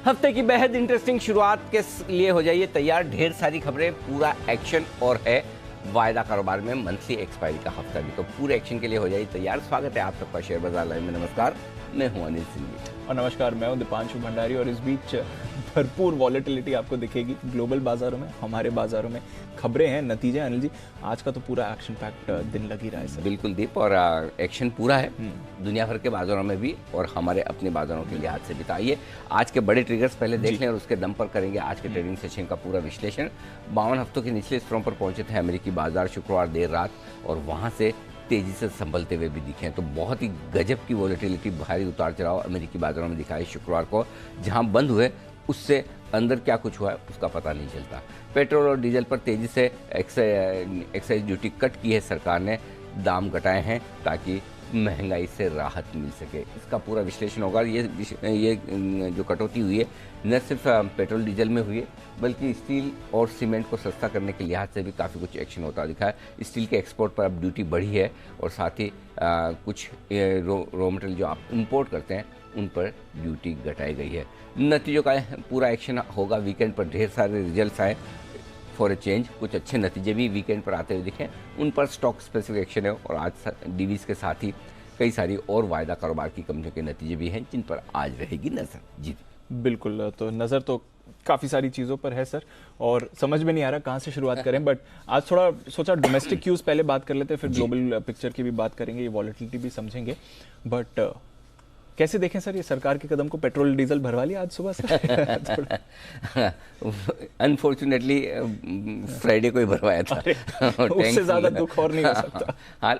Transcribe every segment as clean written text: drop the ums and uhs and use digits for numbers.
हफ्ते की बेहद इंटरेस्टिंग शुरुआत के लिए हो जाइए तैयार। ढेर सारी खबरें, पूरा एक्शन और है वायदा कारोबार में मंथली एक्सपायरी का हफ्ता भी, तो पूरे एक्शन के लिए हो जाइए तैयार। स्वागत है आप सबका शेयर बाजार लाइव में। नमस्कार, मैं हूं अनिल सिंह और नमस्कार, मैं हूं दीपांशु भंडारी। और इस बीच भरपूर वॉलेटिलिटी आपको दिखेगी ग्लोबल बाजारों में, हमारे बाजारों में। खबरें हैं, नतीजे। अनिल जी, आज का तो पूरा एक्शन पैक्ड दिन लग ही रहा है सर। बिल्कुल दीप, और एक्शन पूरा है दुनिया भर के बाजारों में भी और हमारे अपने बाजारों के लिहाज से भी। तो आइए आज के बड़े ट्रिगर्स पहले देख लें और उसके दम पर करेंगे आज के ट्रेडिंग सेशन का पूरा विश्लेषण। 52 हफ्तों के निचले स्तरों पर पहुंचे थे अमेरिकी बाजार शुक्रवार देर रात, और वहां से तेजी से संभलते हुए भी दिखे। तो बहुत ही गजब की वॉलेटिलिटी, भारी उतार चढ़ाव अमेरिकी बाजारों में दिखाई शुक्रवार को। जहां बंद हुए उससे अंदर क्या कुछ हुआ है उसका पता नहीं चलता। पेट्रोल और डीजल पर तेजी से एक्साइज ड्यूटी कट की है सरकार ने, दाम घटाए हैं ताकि महंगाई से राहत मिल सके। इसका पूरा विश्लेषण होगा। ये जो कटौती हुई है न सिर्फ पेट्रोल डीजल में हुई है, बल्कि स्टील और सीमेंट को सस्ता करने के लिहाज से भी काफ़ी कुछ एक्शन होता दिखा है। स्टील के एक्सपोर्ट पर अब ड्यूटी बढ़ी है और साथ ही कुछ रॉ मटेरियल जो आप इंपोर्ट करते हैं उन पर ड्यूटी घटाई गई है। नतीजों का पूरा एक्शन होगा। वीकेंड पर ढेर सारे रिजल्ट्स आए फॉर ए चेंज, कुछ अच्छे नतीजे भी वीकेंड पर आते हुए दिखे, उन पर स्टॉक स्पेसिफिक एक्शन है। और आज डीवीज के साथ ही कई सारी और वायदा कारोबार की कंपनियों के नतीजे भी हैं जिन पर आज रहेगी नजर। जी बिल्कुल, तो नज़र तो काफ़ी सारी चीज़ों पर है सर, और समझ में नहीं आ रहा कहाँ से शुरुआत करें। बट आज थोड़ा सोचा डोमेस्टिक क्यूज़ पहले बात कर लेते हैं, फिर ग्लोबल पिक्चर की भी बात करेंगे, ये वॉलेटिलिटी भी समझेंगे। बट कैसे देखें सर ये सरकार के कदम को? पेट्रोल डीजल भरवा लिया आज सुबह से? अनफॉर्चुनेटली फ्राइडे को ही भरवाया था। उससे ज्यादा दुख और नहीं हो सकता। हाँ,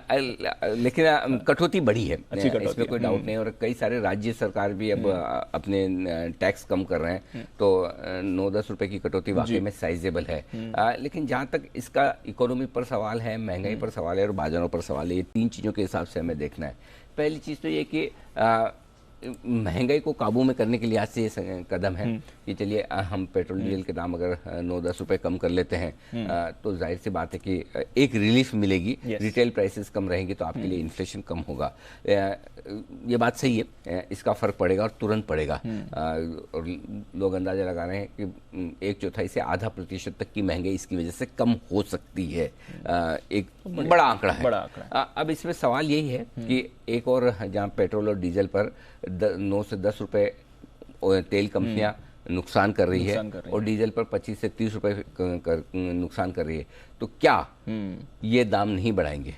लेकिन कटौती बढ़ी है, इसमें कोई डाउट नहीं। और कई सारे राज्य सरकार भी अब अपने टैक्स कम कर रहे हैं, तो 9-10 रुपए की कटौती वाकई में साइजेबल है। लेकिन जहाँ तक इसका इकोनॉमी पर सवाल है, महंगाई पर सवाल है और बाजारों पर सवाल है, ये तीन चीज़ों के हिसाब से हमें देखना है। पहली चीज़ तो ये कि महंगाई को काबू में करने के लिहाज से ये कदम है कि चलिए हम पेट्रोल डीजल के दाम अगर 9-10 रुपए कम कर लेते हैं तो जाहिर सी बात है कि एक रिलीफ मिलेगी। रिटेल प्राइसेस कम रहेंगी तो आपके लिए इन्फ्लेशन कम होगा। ये बात सही है, इसका फर्क पड़ेगा और तुरंत पड़ेगा। और लोग अंदाजा लगा रहे हैं कि 1/4 से आधा प्रतिशत तक की महंगाई इसकी वजह से कम हो सकती है। एक बड़ा आंकड़ा है। अब इसमें सवाल यही है कि एक और जहाँ पेट्रोल और डीजल पर 9 से 10 रुपए तेल कंपनियां नुकसान कर रही है और डीजल पर 25 से 30 रुपए नुकसान कर रही है, तो क्या ये दाम नहीं बढ़ाएंगे?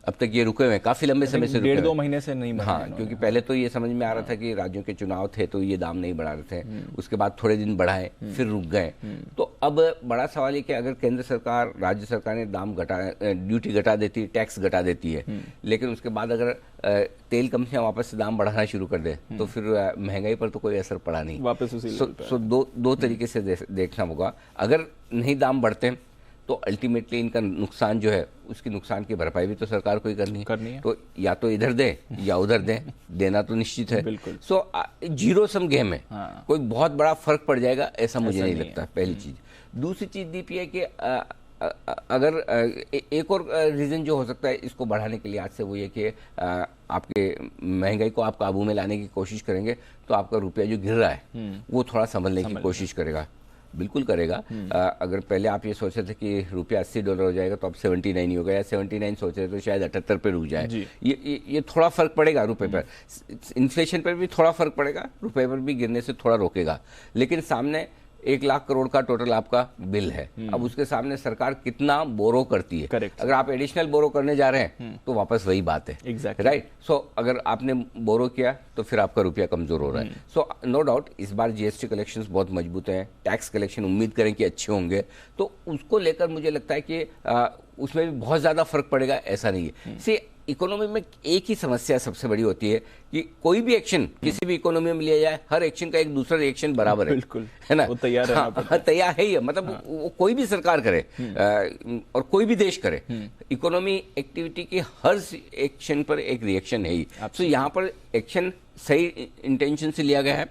अब तक ये रुके हुए, काफी लंबे समय से, 1.5-2 महीने से नहीं बढ़ा। हाँ, क्योंकि पहले तो ये समझ में आ रहा था कि राज्यों के चुनाव थे तो ये दाम नहीं बढ़ा रहे थे, उसके बाद थोड़े दिन बढ़ाए, फिर रुक गए। तो अब बड़ा सवाल ये कि अगर केंद्र सरकार, राज्य सरकार ने दाम ड्यूटी घटा देती है, टैक्स घटा देती है, लेकिन उसके बाद अगर तेल कंपनियां वापस से दाम बढ़ाना शुरू कर दे तो फिर महंगाई पर तो कोई असर पड़ा नहीं वापस उसी। सो दो तरीके से देखना होगा। अगर नहीं दाम बढ़ते तो अल्टीमेटली इनका नुकसान जो है उसकी नुकसान की भरपाई भी तो सरकार को ही करनी है। तो या तो इधर दे या उधर दे, देना तो निश्चित है। बिल्कुल। सो जीरो सम गेम है। कोई बहुत बड़ा फर्क पड़ जाएगा ऐसा मुझे नहीं लगता, पहली चीज। दूसरी चीज दीप है कि अगर एक और रीजन जो हो सकता है इसको बढ़ाने के लिए आज से, वो ये कि आपके महंगाई को आप काबू में लाने की कोशिश करेंगे तो आपका रुपया जो गिर रहा है वो थोड़ा संभलने की कोशिश करेगा। बिल्कुल करेगा। अगर पहले आप ये सोच रहे थे कि रुपया $80 हो जाएगा तो अब 79 ही होगा, या 79 सोच रहे तो शायद 78 पे रुक जाए। ये थोड़ा फर्क पड़ेगा रुपए पर, इन्फ्लेशन पर भी थोड़ा फर्क पड़ेगा, रुपए पर भी गिरने से थोड़ा रोकेगा। लेकिन सामने 1 लाख करोड़ का टोटल आपका बिल है। अब उसके सामने सरकार कितना बोरो करती है। अगर आप एडिशनल बोरो करने जा रहे हैं तो वापस वही बात है। राइट। सो अगर आपने बोरो किया तो फिर आपका रुपया कमजोर हो रहा है। सो नो डाउट इस बार जीएसटी कलेक्शंस बहुत मजबूत हैं, टैक्स कलेक्शन उम्मीद करें कि अच्छे होंगे, तो उसको लेकर मुझे लगता है कि उसमें भी बहुत ज्यादा फर्क पड़ेगा ऐसा नहीं है। से इकोनॉमी में एक ही समस्या सबसे बड़ी होती है कि कोई भी एक्शन किसी भी इकोनॉमी में लिया जाए, हर एक्शन का एक दूसरा रिएक्शन बराबर है। बिल्कुल है ना, वो तैयार है। हाँ, तैयार है ही है। मतलब वो कोई भी सरकार करे और कोई भी देश करे, इकोनॉमी एक्टिविटी की हर एक्शन पर एक रिएक्शन है ही। तो यहाँ पर एक्शन सही इंटेंशन से लिया गया है।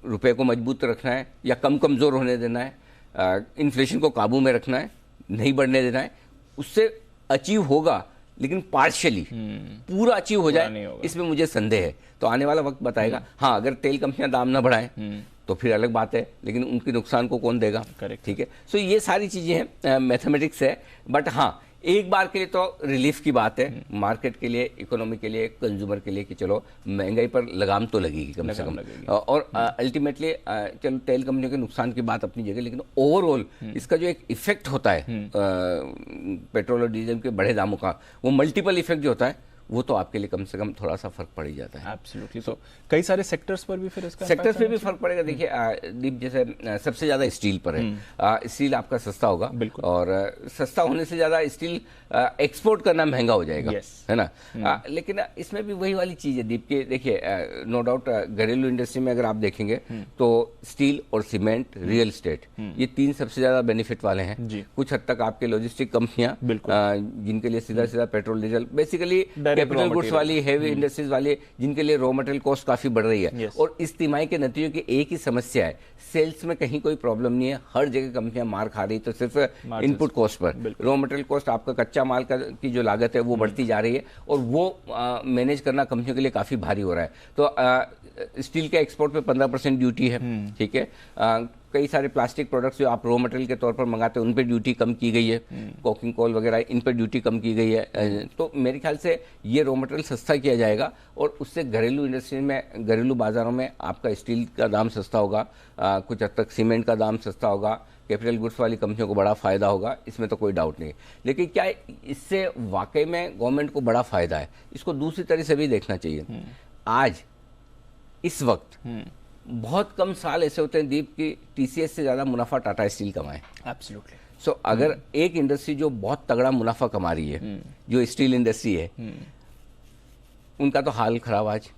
रुपए को मजबूत रखना है या कमजोर होने देना है, इन्फ्लेशन को काबू में रखना है, नहीं बढ़ने देना है, उससे अचीव होगा। लेकिन पार्शियली पूरा अचीव हो जाए इसमें मुझे संदेह है। तो आने वाला वक्त बताएगा। हाँ, अगर तेल कंपनियां दाम ना बढ़ाएं तो फिर अलग बात है, लेकिन उनके नुकसान को कौन देगा? Correct. ठीक है। सो ये सारी चीज़ें हैं, मैथमेटिक्स है। बट हाँ, एक बार के लिए तो रिलीफ की बात है मार्केट के लिए, इकोनॉमी के लिए, कंज्यूमर के लिए, कि चलो महंगाई पर लगाम तो लगेगी कम से कम। और अल्टीमेटली चलो तेल कंपनियों के नुकसान की बात अपनी जगह, लेकिन ओवरऑल इसका जो एक इफेक्ट होता है पेट्रोल और डीजल के बढ़े दामों का, वो मल्टीपल इफेक्ट जो होता है, वो तो आपके लिए कम से कम थोड़ा सा फर्क पड़ ही जाता है। एब्सोल्युटली। तो कई सारे सेक्टर्स पर भी फिर इसका सेक्टर्स पे भी फर्क पड़ेगा। देखिए दीप, जैसे सबसे ज्यादा स्टील पर है। स्टील आपका सस्ता होगा, और सस्ता होने से ज्यादा स्टील एक्सपोर्ट करना महंगा हो जाएगा, है ना। लेकिन इसमें भी वही वाली चीज है दीप के, देखिए नो डाउट घरेलू इंडस्ट्री में अगर आप देखेंगे तो स्टील और सीमेंट, रियल एस्टेट, ये तीन सबसे ज्यादा बेनिफिट वाले हैं। कुछ हद तक आपके लॉजिस्टिक कंपनियां, जिनके लिए सीधा सीधा petrol diesel, basically capital goods वाली, हेवी इंडस्ट्रीज वाली, जिनके लिए रॉ मटेरियल कॉस्ट काफी बढ़ रही है। और इस तिमाही के नतीजों की एक ही समस्या है, सेल्स में कहीं कोई प्रॉब्लम नहीं है, हर जगह कंपनियां मार खा रही, तो सिर्फ input cost per, raw material cost, आपका कच्चा माल की जो लागत है वो बढ़ती जा रही है, और वो मैनेज करना कंपनियों के लिए काफी भारी हो रहा है। तो स्टील के एक्सपोर्ट पे 15% ड्यूटी है, ठीक है। कई सारे प्लास्टिक प्रोडक्ट्स जो आप रॉ मटेरियल के तौर पर मंगाते हैं उन पे ड्यूटी कम की गई है, कोकिंग कोल वगैरह, इन पर ड्यूटी कम की गई है। तो मेरे ख्याल से ये रॉ मटेरियल सस्ता किया जाएगा, और उससे घरेलू इंडस्ट्री में, घरेलू बाजारों में आपका स्टील का दाम सस्ता होगा, कुछ हद तक सीमेंट का दाम सस्ता होगा, कैपिटल गुड्स वाली कंपनियों को बड़ा फायदा होगा, इसमें तो कोई डाउट नहीं। लेकिन क्या इससे वाकई में गवर्नमेंट को बड़ा फायदा है, इसको दूसरी तरह से भी देखना चाहिए। आज इस वक्त बहुत कम साल ऐसे होते हैं दीप की टीसीएस से ज्यादा मुनाफा टाटा स्टील कमाए। एब्सोल्युटली। सो अगर एक इंडस्ट्री जो बहुत तगड़ा मुनाफा कमा रही है, जो स्टील इंडस्ट्री है, उनका तो हाल खराब आज,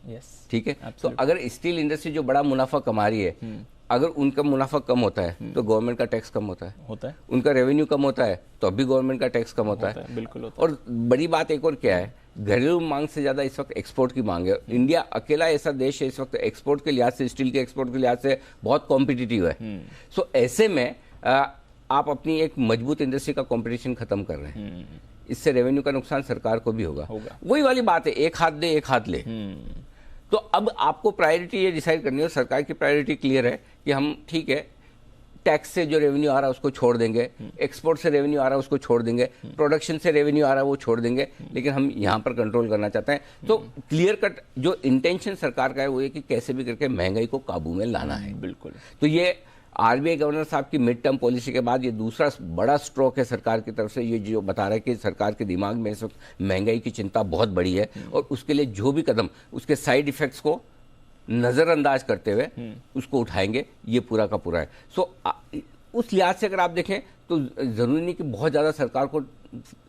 ठीक है। तो अगर स्टील इंडस्ट्री जो बड़ा मुनाफा कमा रही है, अगर उनका मुनाफा कम होता है तो गवर्नमेंट का टैक्स कम होता है, उनका रेवेन्यू कम होता है तो अभी गवर्नमेंट का टैक्स कम होता है। बिल्कुल होता है। और बड़ी बात एक और क्या है, घरेलू मांग से ज्यादा इस वक्त एक्सपोर्ट की मांग है। इंडिया अकेला ऐसा देश है इस वक्त एक्सपोर्ट के लिहाज से, स्टील के एक्सपोर्ट के लिहाज से बहुत कॉम्पिटिटिव है। सो ऐसे में आप अपनी एक मजबूत इंडस्ट्री का कॉम्पिटिशन खत्म कर रहे हैं, इससे रेवेन्यू का नुकसान सरकार को भी होगा। वही वाली बात है, एक हाथ दे एक हाथ ले। तो अब आपको प्रायोरिटी ये डिसाइड करनी है, सरकार की प्रायोरिटी क्लियर है कि हम, ठीक है, टैक्स से जो रेवेन्यू आ रहा है उसको छोड़ देंगे, एक्सपोर्ट से रेवेन्यू आ रहा है उसको छोड़ देंगे, प्रोडक्शन से रेवेन्यू आ रहा है वो छोड़ देंगे, लेकिन हम यहाँ पर कंट्रोल करना चाहते हैं। तो क्लियर कट जो इंटेंशन सरकार का है वो ये कि कैसे भी करके महंगाई को काबू में लाना है। बिल्कुल। तो ये आरबीआई गवर्नर साहब की मिड टर्म पॉलिसी के बाद ये दूसरा बड़ा स्ट्रोक है सरकार की तरफ से, ये जो बता रहा है कि सरकार के दिमाग में इस वक्त महंगाई की चिंता बहुत बड़ी है, और उसके लिए जो भी कदम उसके साइड इफेक्ट्स को नजरअंदाज करते हुए उसको उठाएंगे, ये पूरा का पूरा है। सो उस लिहाज से अगर आप देखें तो जरूरी नहीं कि बहुत ज्यादा सरकार को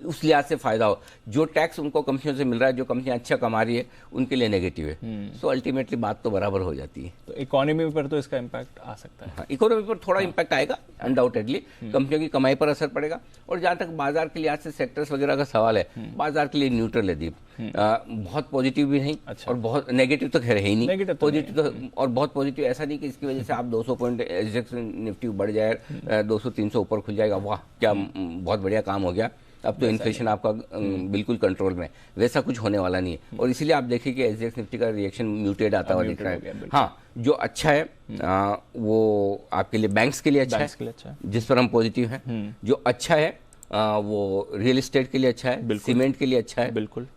उस लिहाज से फायदा हो, जो टैक्स उनको कंपनियों से मिल रहा है, जो कंपनियां अच्छा कमा रही है, उनके लिए नेगेटिव है। सो अल्टीमेटली बात तो बराबर हो जाती है। तो इकोनॉमी पर तो इसका इम्पैक्ट आ सकता है। हाँ, इकोनॉमी पर थोड़ा इम्पैक्ट आएगा अनडाउटेडली, कंपनियों की कमाई पर असर पड़ेगा। और जहां तक बाजार के लिहाज से सेक्टर्स वगैरह का सवाल है, बाजार के लिए न्यूट्रल है दीप, बहुत पॉजिटिव भी नहीं। अच्छा। और बहुत नेगेटिव तो खैर है ही नहीं, पॉजिटिव तो, और बहुत पॉजिटिव ऐसा नहीं कि इसकी वजह से आप 200 पॉइंट एसजेक्स निफ्टी बढ़ जाए, 200-300 ऊपर खुल जाएगा, वाह क्या बहुत बढ़िया काम हो गया, अब तो इन्फ्लेशन आपका बिल्कुल कंट्रोल में, वैसा कुछ होने वाला नहीं है। और इसीलिए आप देखिए कि एसजेक्स निफ्टी का रिएक्शन म्यूटेड आता हुआ दिख रहा है। हाँ, जो अच्छा है वो आपके लिए बैंक्स के लिए अच्छा है, जिस पर हम पॉजिटिव हैं। जो अच्छा है वो रियल एस्टेट के लिए अच्छा है, सीमेंट के लिए अच्छा है, बिल्कुल।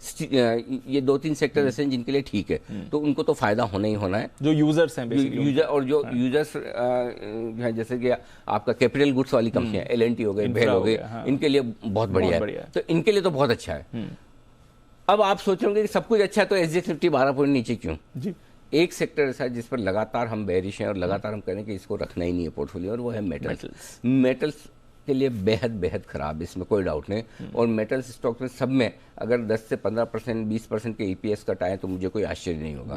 ये 2-3 सेक्टर ऐसे हैं जिनके लिए ठीक है, तो उनको तो फायदा होना ही होना है, जो यूजर्स हैं, यूजर। और जो यूजर्स हैं, जैसे कि आपका कैपिटल गुड्स वाली कंपनियां, एल&टी हो गई, भेल हो गई, इनके लिए बहुत बढ़िया है। तो इनके लिए तो बहुत अच्छा है। अब आप सोचोगे कि सब कुछ अच्छा है तो एसजेक्स निफ्टी 12 पॉइंट नीचे क्यों? जी, एक सेक्टर ऐसा है जिस पर लगातार हम बेरिश हैं और लगातार हम कह रहे हैं कि इसको रखना ही नहीं है पोर्टफोलियो, और वो है मेटल्स। मेटल्स के लिए बेहद खराब, इसमें कोई डाउट नहीं। और मेटल्स स्टॉक में सब में अगर 10 से 15%, 20% के ईपीएस कट आए तो मुझे कोई आश्चर्य नहीं होगा।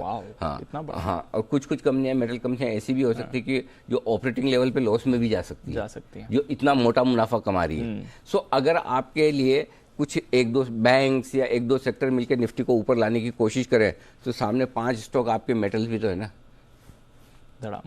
हाँ, और कुछ कंपनियां, मेटल कंपनियां ऐसी भी हो सकती है कि जो ऑपरेटिंग लेवल पे लॉस में भी जा सकती है, जो इतना मोटा मुनाफा कमा रही है। सो अगर आपके लिए कुछ 1-2 बैंक्स या 1-2 सेक्टर मिलकर निफ्टी को ऊपर लाने की कोशिश करें, तो सामने 5 स्टॉक आपके मेटल्स भी तो है ना,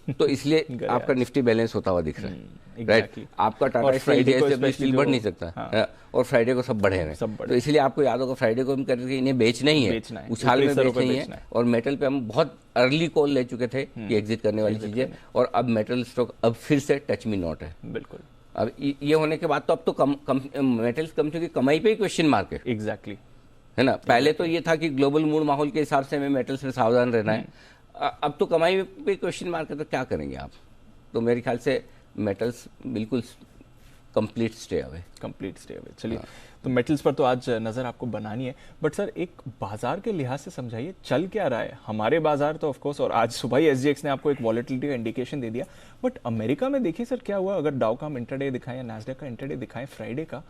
तो इसलिए आपका निफ्टी बैलेंस होता हुआ दिख रहा है, राइट। आपका टाटा स्टील स्टील बढ़ नहीं सकता। हाँ। और फ्राइडे को सब बढ़े हैं, तो इसलिए आपको याद होगा फ्राइडे को हम करके इन्हें बेचना ही है, उछाल में बेचना ही है। और मेटल पे हम बहुत अर्ली कॉल ले चुके थे कि एग्जिट करने वाली चीजें, और अब मेटल स्टॉक अब फिर से टच मी नॉट है। बिल्कुल। अब ये होने के बाद तो अब तो मेटल्स कंपनी की कमाई पे ही क्वेश्चन मार्क है। एग्जैक्टली, है ना। पहले तो ये था कि ग्लोबल मूड माहौल के हिसाब से हमें मेटल्स में सावधान रहना है, अब तो कमाई पे क्वेश्चन मार्क है, तो क्या करेंगे आप। तो मेरे ख्याल से मेटल्स बिल्कुल कंप्लीट स्टे अवे। चलिए, तो मेटल्स पर तो आज नज़र आपको बनानी है, बट सर एक बाजार के लिहाज से समझाइए चल क्या रहा है। हमारे बाजार तो ऑफकोर्स, और आज सुबह ही एसजीएक्स ने आपको एक वॉलेटिलिटी का इंडिकेशन दे दिया, बट अमेरिका में देखिए सर क्या हुआ। अगर डाउ का हम इंटरडे दिखाएं या नैस्डैक का इंटरडे दिखाएं फ्राइडे का,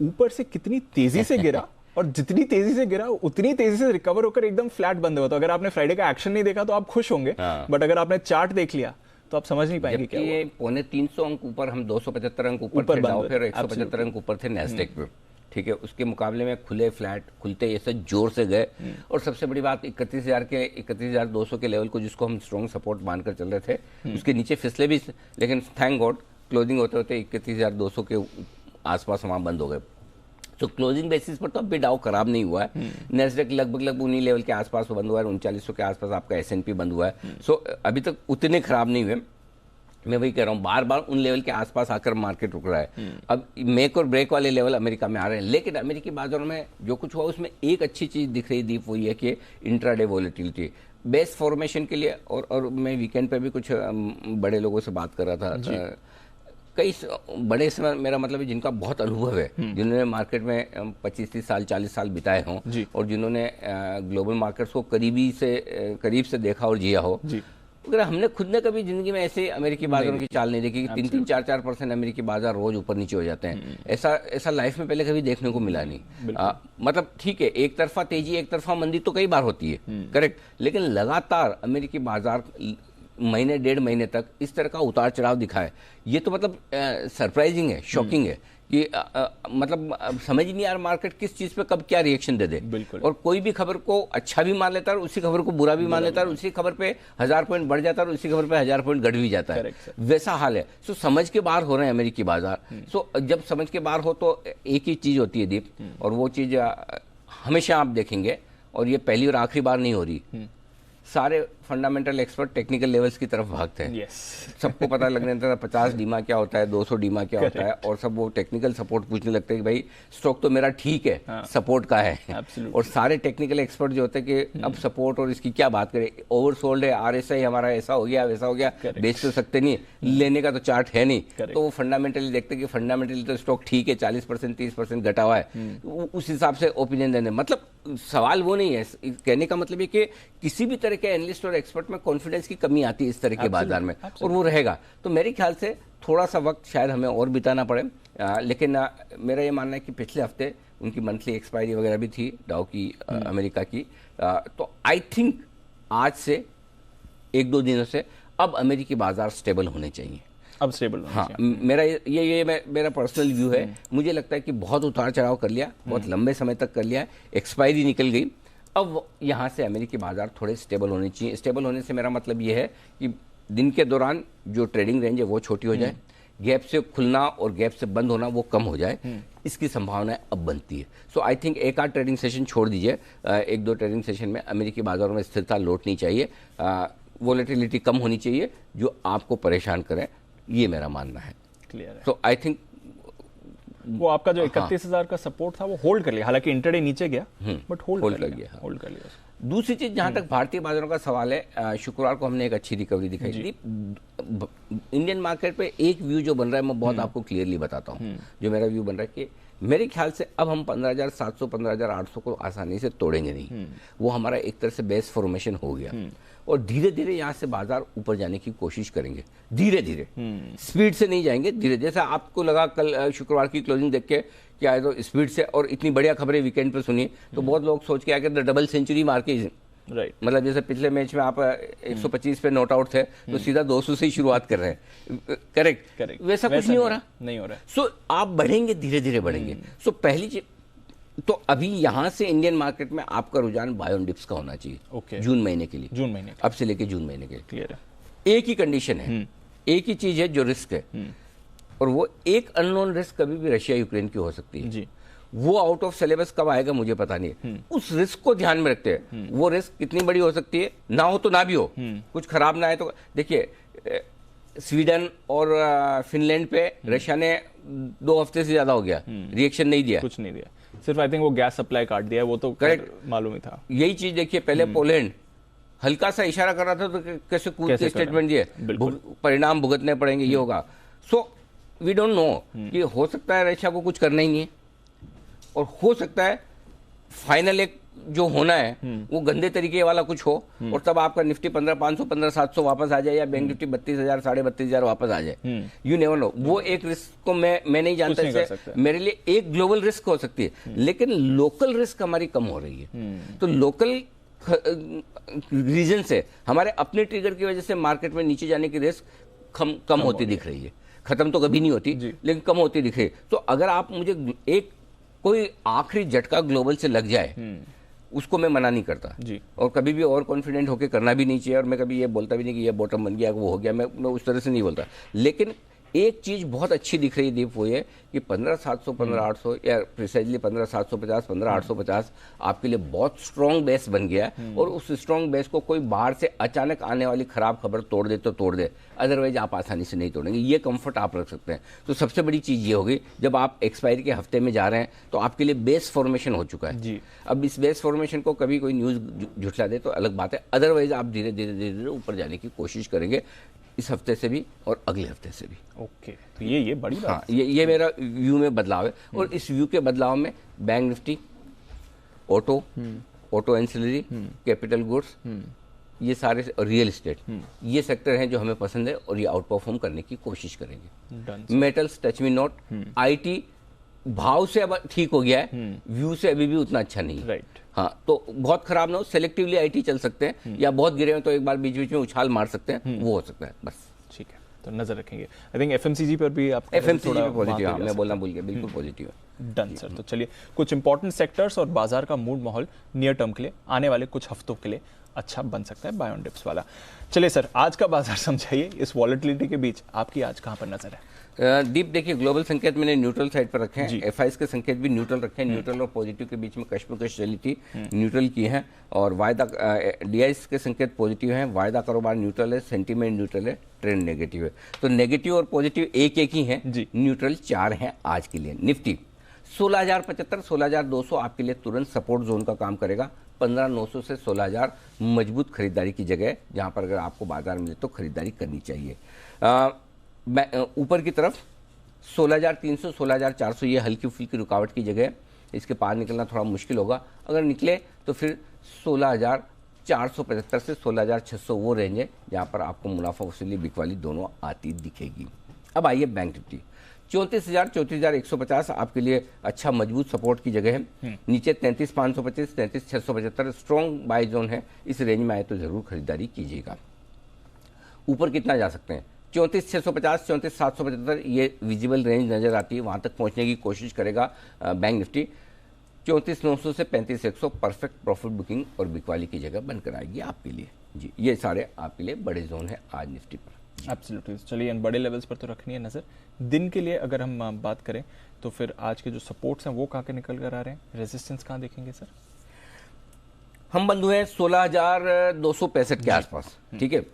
ऊपर से कितनी तेजी से गिरा और जितनी तेजी से गिरा उतनी तेजी से रिकवर होकर एकदम फ्लैट बंद हुआ। तो अगर आपने फ्राइडे का एक्शन नहीं देखा तो आप खुश होंगे, बट अगर आपने चार्ट देख लिया तो आप समझ नहीं पाएंगे क्या हुआ। 350 अंक ऊपर, हम 275 अंक ऊपर थे डाउ पे, 175 अंक ऊपर थे नैस्डैक पे, ठीक है। उसके मुकाबले में खुलते ऐसे जोर से गए, और सबसे बड़ी बात 31,200 के लेवल को, जिसको हम स्ट्रॉन्ग सपोर्ट मानकर चल रहे थे, उसके नीचे फिसले भी, लेकिन थैंक गॉड क्लोजिंग होते होते 31,200 के आसपास वहां बंद हो गए। तो क्लोजिंग बेसिस पर तो अब भी डाउ खराब नहीं हुआ है। नैस्डैक लगभग उन्हीं लेवल के आसपास बंद हुआ है, 3900 के आसपास आपका S&P बंद हुआ है। सो अभी तक उतने खराब नहीं हुए। मैं वही कह रहा हूँ, बार बार उन लेवल के आसपास आकर मार्केट रुक रहा है। अब मेक और ब्रेक वाले लेवल अमेरिका में आ रहे हैं, लेकिन अमेरिकी बाजारों में जो कुछ हुआ उसमें एक अच्छी चीज दिख रही दीप, वो ये कि इंट्राडे वॉलेटिलिटी बेस फॉर्मेशन के लिए, और मैं वीकेंड पे भी कुछ बड़े लोगों से बात कर रहा था, कई बड़े समय, मेरा मतलब है जिनका बहुत अनुभव है, जिन्होंने मार्केट में 25-30 साल 40 साल बिताए हों, और जिन्होंने ग्लोबल मार्केट्स को करीब से देखा और जिया हो। अगर हमने खुद ने कभी जिंदगी में ऐसे अमेरिकी बाजारों की चाल नहीं देखी कि 3-3, 4-4% अमेरिकी बाजार रोज ऊपर नीचे हो जाते हैं। ऐसा लाइफ में पहले कभी देखने को मिला नहीं। मतलब ठीक है, एक तरफा तेजी एक तरफा मंदी तो कई बार होती है, करेक्ट, लेकिन लगातार अमेरिकी बाजार महीने 1.5 महीने तक इस तरह का उतार चढ़ाव दिखाए, ये तो मतलब सरप्राइजिंग है, शॉकिंग है कि मतलब समझ ही नहीं आ रहा मार्केट किस चीज पे कब क्या रिएक्शन दे दे। और कोई भी खबर को अच्छा भी मान लेता है, उसी खबर को बुरा भी मान लेता है, उसी खबर पे 1000 पॉइंट बढ़ जाता है और उसी खबर पे 1000 पॉइंट घट भी जाता है। वैसा हाल है। सो समझ के बाहर हो रहे हैं अमेरिकी बाजार। सो जब समझ के बाहर हो तो एक ही चीज होती है दीप, और वो चीज हमेशा आप देखेंगे, और ये पहली और आखिरी बार नहीं हो रही, सारे फंडामेंटल एक्सपर्ट टेक्निकल लेवल्स की तरफ भागते हैं। सबको पता लगने लगता है 50 डीमा क्या होता है, 200 डीमा क्या होता है, और सब वो टेक्निकल सपोर्ट पूछने लगते हैं कि भाई स्टॉक तो मेरा ठीक है, सपोर्ट का है। और सारे टेक्निकल एक्सपर्ट जो होते हैं कि अब सपोर्ट और इसकी क्या बात करें, ओवरसोल्ड है, RSI हमारा ऐसा हो गया वैसा हो गया, बेच तो सकते नहीं, लेने का तो चार्ट है नहीं, तो वो फंडामेंटली देखते हैं कि फंडामेंटली तो स्टॉक ठीक है, 40% 30% घटा हुआ है, उस हिसाब से ओपिनियन देने। मतलब सवाल वो नहीं है, कहने का मतलब ये कि किसी भी तरह के एनालिस्ट और एक्सपर्ट में कॉन्फिडेंस की कमी आती है इस तरह के बाजार में, और वो रहेगा। तो मेरे ख्याल से थोड़ा सा वक्त शायद हमें और बिताना पड़े, लेकिन मेरा ये मानना है कि पिछले हफ्ते उनकी मंथली एक्सपायरी वगैरह भी थी डाउ की, अमेरिका की, तो आई थिंक आज से 1-2 दिनों से अब अमेरिकी बाजार स्टेबल होने चाहिए। अब स्टेबल, हाँ, मेरा पर्सनल व्यू है। मुझे लगता है कि बहुत उतार चढ़ाव कर लिया, बहुत लंबे समय तक कर लिया, एक्सपायरी निकल गई, अब यहाँ से अमेरिकी बाजार थोड़े स्टेबल होने चाहिए। स्टेबल होने से मेरा मतलब ये है कि दिन के दौरान जो ट्रेडिंग रेंज है वो छोटी हो जाए, गैप से खुलना और गैप से बंद होना वो कम हो जाए, इसकी संभावना अब बनती है। सो आई थिंक एक आध ट्रेडिंग सेशन छोड़ दीजिए, 1-2 ट्रेडिंग सेशन में अमेरिकी बाजारों में स्थिरता लौटनी चाहिए, वोलेटिलिटी कम होनी चाहिए जो आपको परेशान करे, ये मेरा मानना है। क्लियर है। तो आई थिंक वो आपका जो 31,000 का सपोर्ट था वो होल्ड कर लिया, हालांकि इंटरडे नीचे गया, बट होल्ड कर लिया। होल्ड कर लिया। दूसरी चीज जहां तक भारतीय बाजारों का सवाल है, शुक्रवार को हमने एक अच्छी रिकवरी दिखाई थी। इंडियन मार्केट पे एक व्यू जो बन रहा है, मैं बहुत आपको क्लियरली बताता हूँ, जो मेरा व्यू बन रहा है कि मेरे ख्याल से अब हम 15,700 15,800 को आसानी से तोड़ेंगे नहीं, वो हमारा एक तरह से बेस फॉर्मेशन हो गया, और धीरे धीरे यहाँ से बाजार ऊपर जाने की कोशिश करेंगे, धीरे धीरे, स्पीड से नहीं जाएंगे, धीरे। जैसा आपको लगा कल शुक्रवार की क्लोजिंग देख के कि आए तो स्पीड से, और इतनी बढ़िया खबरें वीकेंड पे सुनी, तो बहुत लोग सोच के आए कि डबल सेंचुरी मार के, राइट, मतलब जैसे पिछले मैच में आप 125 पे नॉट आउट थे तो सीधा 200 से ही शुरुआत कर रहे हैं, करेक्ट, वैसा कुछ नहीं हो रहा। सो आप बढ़ेंगे, धीरे धीरे बढ़ेंगे। सो पहली चीज तो अभी यहां से इंडियन मार्केट में आपका रुझान बाय ऑन डिप्स का होना चाहिए, जून महीने के लिए, अब से लेके जून महीने के लिए। क्लियर है। एक ही कंडीशन है, एक ही चीज है जो रिस्क है, और वो एक अननोन रिस्क कभी भी रशिया यूक्रेन की हो सकती है जी। वो आउट ऑफ सिलेबस कब आएगा मुझे पता नहीं है। उस रिस्क को ध्यान में रखते हैं, वो रिस्क कितनी बड़ी हो सकती है, ना हो तो ना भी हो, कुछ खराब ना आए तो। देखिए स्वीडन और फिनलैंड पे रशिया ने 2 हफ्ते से ज्यादा हो गया रिएक्शन नहीं दिया, कुछ नहीं दिया, सिर्फ आई थिंक वो गैस सप्लाई काट दिया, वो तो Correct। मालूम ही था। यही चीज देखिए, पहले पोलैंड हल्का सा इशारा कर रहा था तो कैसे कूद के कैसे कर रहा है? स्टेटमेंट दिए, बिल्कुल। परिणाम भुगतने पड़ेंगे, ये होगा। सो वी डोंट नो कि हो सकता है रशिया को कुछ करना ही नहीं है, और हो सकता है फाइनल एक जो होना है वो गंदे तरीके वाला कुछ हो, और तब आपका निफ्टी 15,500 15,700 वापस आ जाए, या बैंक निफ्टी 32,000 32,500 वापस आ जाए। यू नेवर नो, वो एक रिस्क को मैं नहीं जानता, नहीं कर इससे सकते। मेरे लिए एक ग्लोबल रिस्क हो सकती है, लेकिन लोकल रिस्क हमारी कम हो रही है। तो लोकल रीजन से हमारे अपने ट्रिगर की वजह से मार्केट में नीचे जाने की रिस्क कम होती दिख रही है। खत्म तो कभी नहीं होती, लेकिन कम होती दिख रही है। तो अगर आप मुझे एक कोई आखिरी झटका ग्लोबल से लग जाए, उसको मैं मना नहीं करता जी। और कभी भी ओवर कॉन्फिडेंट होकर करना भी नहीं चाहिए, और मैं कभी ये बोलता भी नहीं कि ये बॉटम बन गया, वो हो गया, मैं उस तरह से नहीं बोलता। लेकिन एक चीज बहुत अच्छी दिख रही है दीप, वो ये कि 15,700 15,800 या प्रिसाइजली 15,750 15,850 आपके लिए बहुत स्ट्रॉन्ग बेस बन गया है, और उस स्ट्रॉन्ग बेस को कोई बाहर से अचानक आने वाली खराब खबर तोड़ दे तो तोड़ दे, अदरवाइज आप आसानी से नहीं तोड़ेंगे। ये कंफर्ट आप रख सकते हैं। तो सबसे बड़ी चीज ये होगी, जब आप एक्सपायरी के हफ्ते में जा रहे हैं तो आपके लिए बेस फॉर्मेशन हो चुका है जी। अब इस बेस फॉर्मेशन को कभी कोई न्यूज झुठला दे तो अलग बात है, अदरवाइज आप धीरे धीरे धीरे धीरे ऊपर जाने की कोशिश करेंगे, इस हफ्ते से भी और अगले हफ्ते से भी। ओके, तो ये बड़ी बात। हाँ, ये मेरा व्यू में बदलाव है, और इस व्यू के बदलाव में bank Nifty, auto ancillary, capital goods, ये सारे रियल एस्टेट, ये सेक्टर हैं जो हमें पसंद है, और ये आउट परफॉर्म करने की कोशिश करेंगे। Done. Metals touch me not, IT भाव से अब ठीक हो गया है, व्यू से अभी भी उतना अच्छा नहीं है। राइट। हाँ, तो बहुत खराब ना हो, सेलेक्टिवली आईटी चल सकते हैं, या बहुत गिरे हो तो एक बार बीच बीच में उछाल मार सकते हैं, वो हो सकता है बस। ठीक है, तो नजर रखेंगे। आई थिंक एफएमसीजी पर भी आप एफएमसीजी पे पॉजिटिव है, मैं बोलना भूल गया, बिल्कुल पॉजिटिव है। Done sir. तो चलिए, कुछ इंपॉर्टेंट सेक्टर्स और बाजार का मूड माहौल नियर टर्म के लिए, आने वाले कुछ हफ्तों के लिए अच्छा बन सकता है बाय ऑन डिप्स वाला। चलिए सर, आज का बाजार समझाइए, इस वॉलेटिलिटी के बीच आपकी आज कहां पर नजर है? दीप देखिए, ग्लोबल संकेत मैंने न्यूट्रल साइड पर रखे हैं, एफआईएस के संकेत भी न्यूट्रल रखे हैं, न्यूट्रल और पॉजिटिव के बीच में कश्मकश चली थी, न्यूट्रल की है, और वायदा डीआईएस के संकेत पॉजिटिव हैं, वायदा कारोबार न्यूट्रल है, सेंटीमेंट न्यूट्रल है, ट्रेंड नेगेटिव है। तो नेगेटिव और पॉजिटिव एक एक ही हैं, न्यूट्रल 4 हैं आज के लिए। निफ्टी 16,075 16,200 आपके लिए तुरंत सपोर्ट जोन का काम करेगा। 15,900 से 16,000 मजबूत खरीदारी की जगह है, जहां पर अगर आपको बाजार मिले तो खरीदारी करनी चाहिए। ऊपर की तरफ 16,300 16,400 ये हल्की फुल्की रुकावट की जगह है, इसके पार निकलना थोड़ा मुश्किल होगा। अगर निकले तो फिर 16,475 से 16,600 वो रेंज है जहाँ पर आपको मुनाफा वसूली बिकवाली दोनों आती दिखेगी। अब आइए बैंक निफ्टी 34,000 34,150 आपके लिए अच्छा मजबूत सपोर्ट की जगह है। नीचे 33,525 33,675 स्ट्रॉन्ग बाय जोन है, इस रेंज में आए तो जरूर खरीदारी कीजिएगा। ऊपर कितना जा सकते हैं? 34,650 34,775 ये विजिबल रेंज नजर आती है, वहां तक पहुंचने की कोशिश करेगा बैंक निफ्टी। 34,900 से 35,100 परफेक्ट प्रॉफिट बुकिंग और बिकवाली की जगह बनकर आएगी आपके लिए। जी, ये सारे आपके लिए बड़े जोन है आज निफ्टी पर। एब्सोल्युटली। चलिए, इन बड़े लेवल्स पर तो रखनी है नजर। दिन के लिए अगर हम बात करें तो फिर आज के जो सपोर्ट्स हैं वो कहाँ के निकल कर आ रहे हैं, रेजिस्टेंस कहाँ देखेंगे सर? हम बंधु हैं 16,265 के आसपास, ठीक है।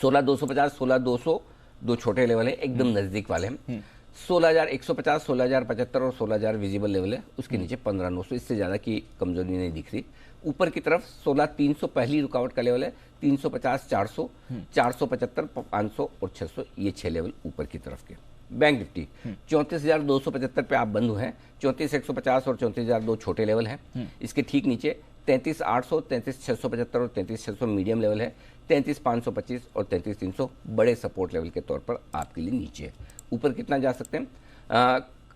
16,250 16,200 दो छोटे लेवल है, एकदम नजदीक वाले हैं। 16,150 16,075 और 16,000 विजिबल लेवल है, उसके नीचे 15,900, इससे ज्यादा की कमजोरी नहीं दिख रही। ऊपर की तरफ 16,300 पहली रुकावट का लेवल है, 350 400 475 500 और 600 ये 6 लेवल ऊपर की तरफ के। बैंक निफ्टी 34,275 पे आप बंधु हैं, 34,150 और 34,002 छोटे लेवल हैं। इसके ठीक नीचे 33,800 33,675 और 33,600 मीडियम लेवल है, 33,525 और 33,300 बड़े सपोर्ट लेवल के तौर पर आपके लिए नीचे है। ऊपर कितना जा सकते हैं?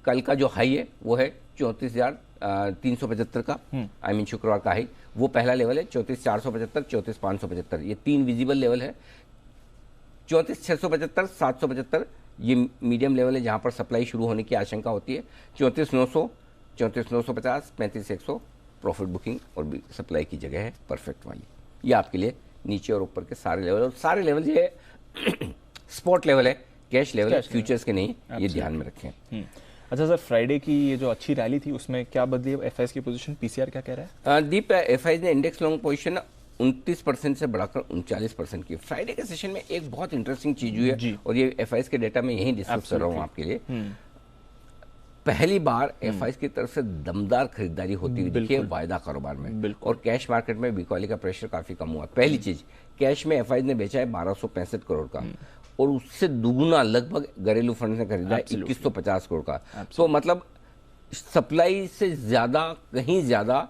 कल का जो हाई है वो है 34,375 का, आई मीन शुक्रवार का हाई, वो पहला लेवल है। 34,475 34,575 ये 3 विजिबल लेवल है। 34,675 775 ये मीडियम लेवल है जहां पर सप्लाई शुरू होने की आशंका होती है। 34,900 34,950 35,100 प्रॉफिट बुकिंग और भी सप्लाई की जगह है परफेक्ट वाली। ये आपके लिए नीचे और ऊपर के सारे लेवल, और सारे लेवल ये स्पॉट लेवल है, कैश लेवल है, फ्यूचर्स के नहीं, ये ध्यान में रखें। अच्छा सर, फ्राइडे की ये जो अच्छी रैली थी उसमें क्या बदली है एफआईआई की पोजीशन? पीसीआर क्या कह रहा है? दीप, एफआईआई ने इंडेक्स लॉन्ग पोजीशन 29% से बढ़ाकर 39% की। फ्राइडे के सेशन में एक बहुत इंटरेस्टिंग चीज हुई है और ये एफआईआई के डेटा में यही डिस्कस कर रहा हूँ आपके लिए। पहली बार एफआईआई की तरफ से दमदार खरीदारी होती हुई दिखी है वायदा कारोबार में, और कैश मार्केट में बिकवाली का प्रेशर काफी कम हुआ। पहली चीज, कैश में एफआईआई ने बेचा है 1265 करोड़ का, और उससे दुगुना लगभग घरेलू फंड ने खरीदा है 2150 करोड़ का। तो मतलब सप्लाई से ज्यादा, कहीं ज्यादा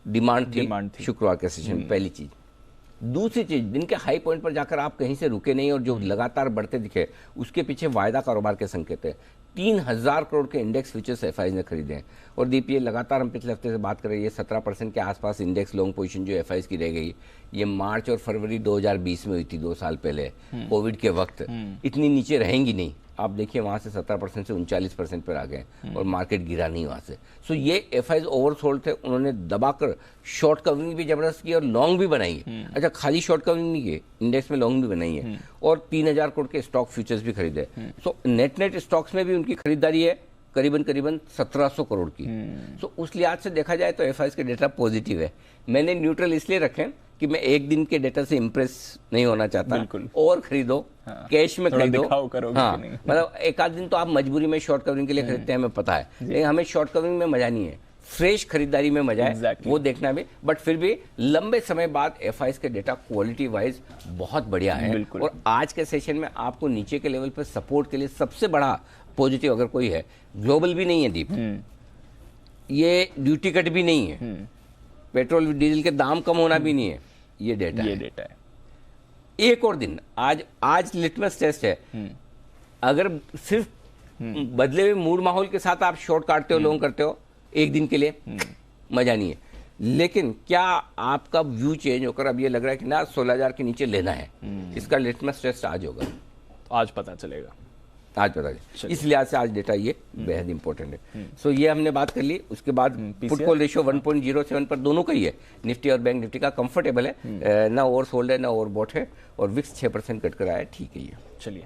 डिमांड थी शुक्रवार के सेशन में, पहली चीज। दूसरी चीज, दिन के हाई पॉइंट पर जाकर आप कहीं से रुके नहीं और जो लगातार बढ़ते दिखे, उसके पीछे वायदा कारोबार के संकेत है। 3000 करोड़ के इंडेक्स फ्यूचर्स एफआईआई ने खरीदे हैं, और दीपिए लगातार हम पिछले हफ्ते से बात कर रहे हैं, ये 17% के आसपास इंडेक्स लॉन्ग पोजीशन जो एफआईआई की रह गई, ये मार्च और फरवरी 2020 में हुई थी, 2 साल पहले कोविड के वक्त। इतनी नीचे रहेंगी नहीं। आप देखिए वहां से 17% से 39% पर आ गए, और मार्केट गिरा नहीं वहां से। सो ये एफआईआई ओवरसोल्ड थे, उन्होंने दबाकर शॉर्ट कवरिंग भी जबरदस्त की और लॉन्ग भी बनाई है। अच्छा, खाली शॉर्ट कवरिंग नहीं की, इंडेक्स में लॉन्ग भी बनाई है, और 3000 करोड़ के स्टॉक फ्यूचर्स भी खरीदे। सो नेट स्टॉक्स में भी उनकी खरीदारी है करीबन 1700 करोड़ की। सो उस लिहाज से देखा जाए तो एफआईआई के डेटा पॉजिटिव है। मैंने न्यूट्रल इसलिए रखे कि मैं एक दिन के डेटा से इंप्रेस नहीं होना चाहता। और खरीदो, कैश में खरीदो। हाँ, मतलब एक आध दिन तो आप मजबूरी में शॉर्ट कवरिंग के लिए खरीदते हैं, हमें पता है, लेकिन हमें शॉर्ट कवरिंग में मजा नहीं है, फ्रेश खरीदारी में मजा है, वो देखना भी। बट फिर भी लंबे समय बाद एफआईआई के डेटा क्वालिटी वाइज बहुत बढ़िया है, और आज के सेशन में आपको नीचे के लेवल पर सपोर्ट के लिए सबसे बड़ा पॉजिटिव अगर कोई है, ग्लोबल भी नहीं है दीप, ये ड्यूटी कट भी नहीं है, पेट्रोल डीजल के दाम कम होना भी नहीं है, ये डेटा है। एक और दिन, आज लिटमस टेस्ट है। अगर सिर्फ बदले हुए मूड माहौल के साथ आप शॉर्ट काटते हो, लॉन्ग करते हो एक दिन के लिए, मजा नहीं है। लेकिन क्या आपका व्यू चेंज होकर अब ये लग रहा है कि ना 16,000 के नीचे लेना है? इसका लिटमस टेस्ट आज होगा, आज पता चलेगा। आज पता चलेगा। इस लिहाज से आज डेटा ये बेहद इंपॉर्टेंट है। सो ये हमने बात कर ली। उसके बाद पुट कॉल रेशियो 1.07 पर दोनों का ही है, निफ्टी और बैंक निफ्टी का कंफर्टेबल है, ना ओवर सोल्ड है ना ओवर बॉट है, और विक्स 6% कट कर आया है, ठीक है ये। चलिए,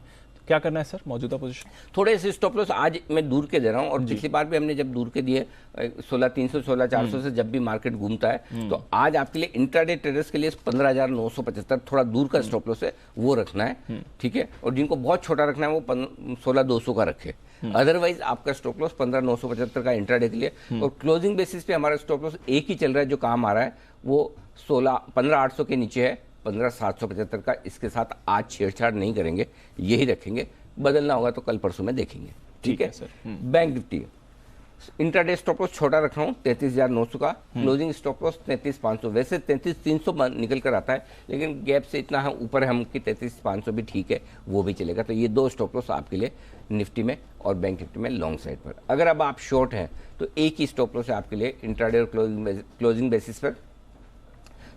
क्या करना है सर मौजूदा पोजीशन? थोड़े से स्टॉप लॉस आज मैं दूर के दे रहा हूं, और पिछली बार भी हमने जब दूर के दिए 16,300 16,400 से जब भी मार्केट घूमता है, तो आज आपके लिए इंट्राडे ट्रेडर्स के लिए 15,975 थोड़ा दूर का स्टॉप लॉस है, वो रखना है, ठीक है। और जिनको बहुत छोटा रखना है वो 16,200 का रखे। अदरवाइज आपका स्टॉप लॉस 15,975 का इंट्राडे के लिए, और क्लोजिंग बेसिस पे हमारा स्टॉप लॉस एक ही चल रहा है जो काम आ रहा है, वो 15,800 के नीचे है, 15,775 का। इसके साथ आज छेड़छाड़ नहीं करेंगे, यही रखेंगे। बदलना होगा तो कल परसों में देखेंगे, ठीक है sir. Bank Nifty intraday stop loss छोटा रख रहा हूँ 33,900 का, क्लोजिंग स्टॉप लॉस 33,500। वैसे 33,300 निकल कर आता है, लेकिन गैप से इतना है ऊपर है हम कि 33,500 भी ठीक है, वो भी चलेगा। तो ये दो स्टॉप लॉस आपके लिए निफ्टी में और बैंक निफ्टी में लॉन्ग साइड पर। अगर अब आप शॉर्ट हैं तो एक ही स्टॉप लॉस है आपके लिए इंट्राडे और क्लोजिंग बेसिस पर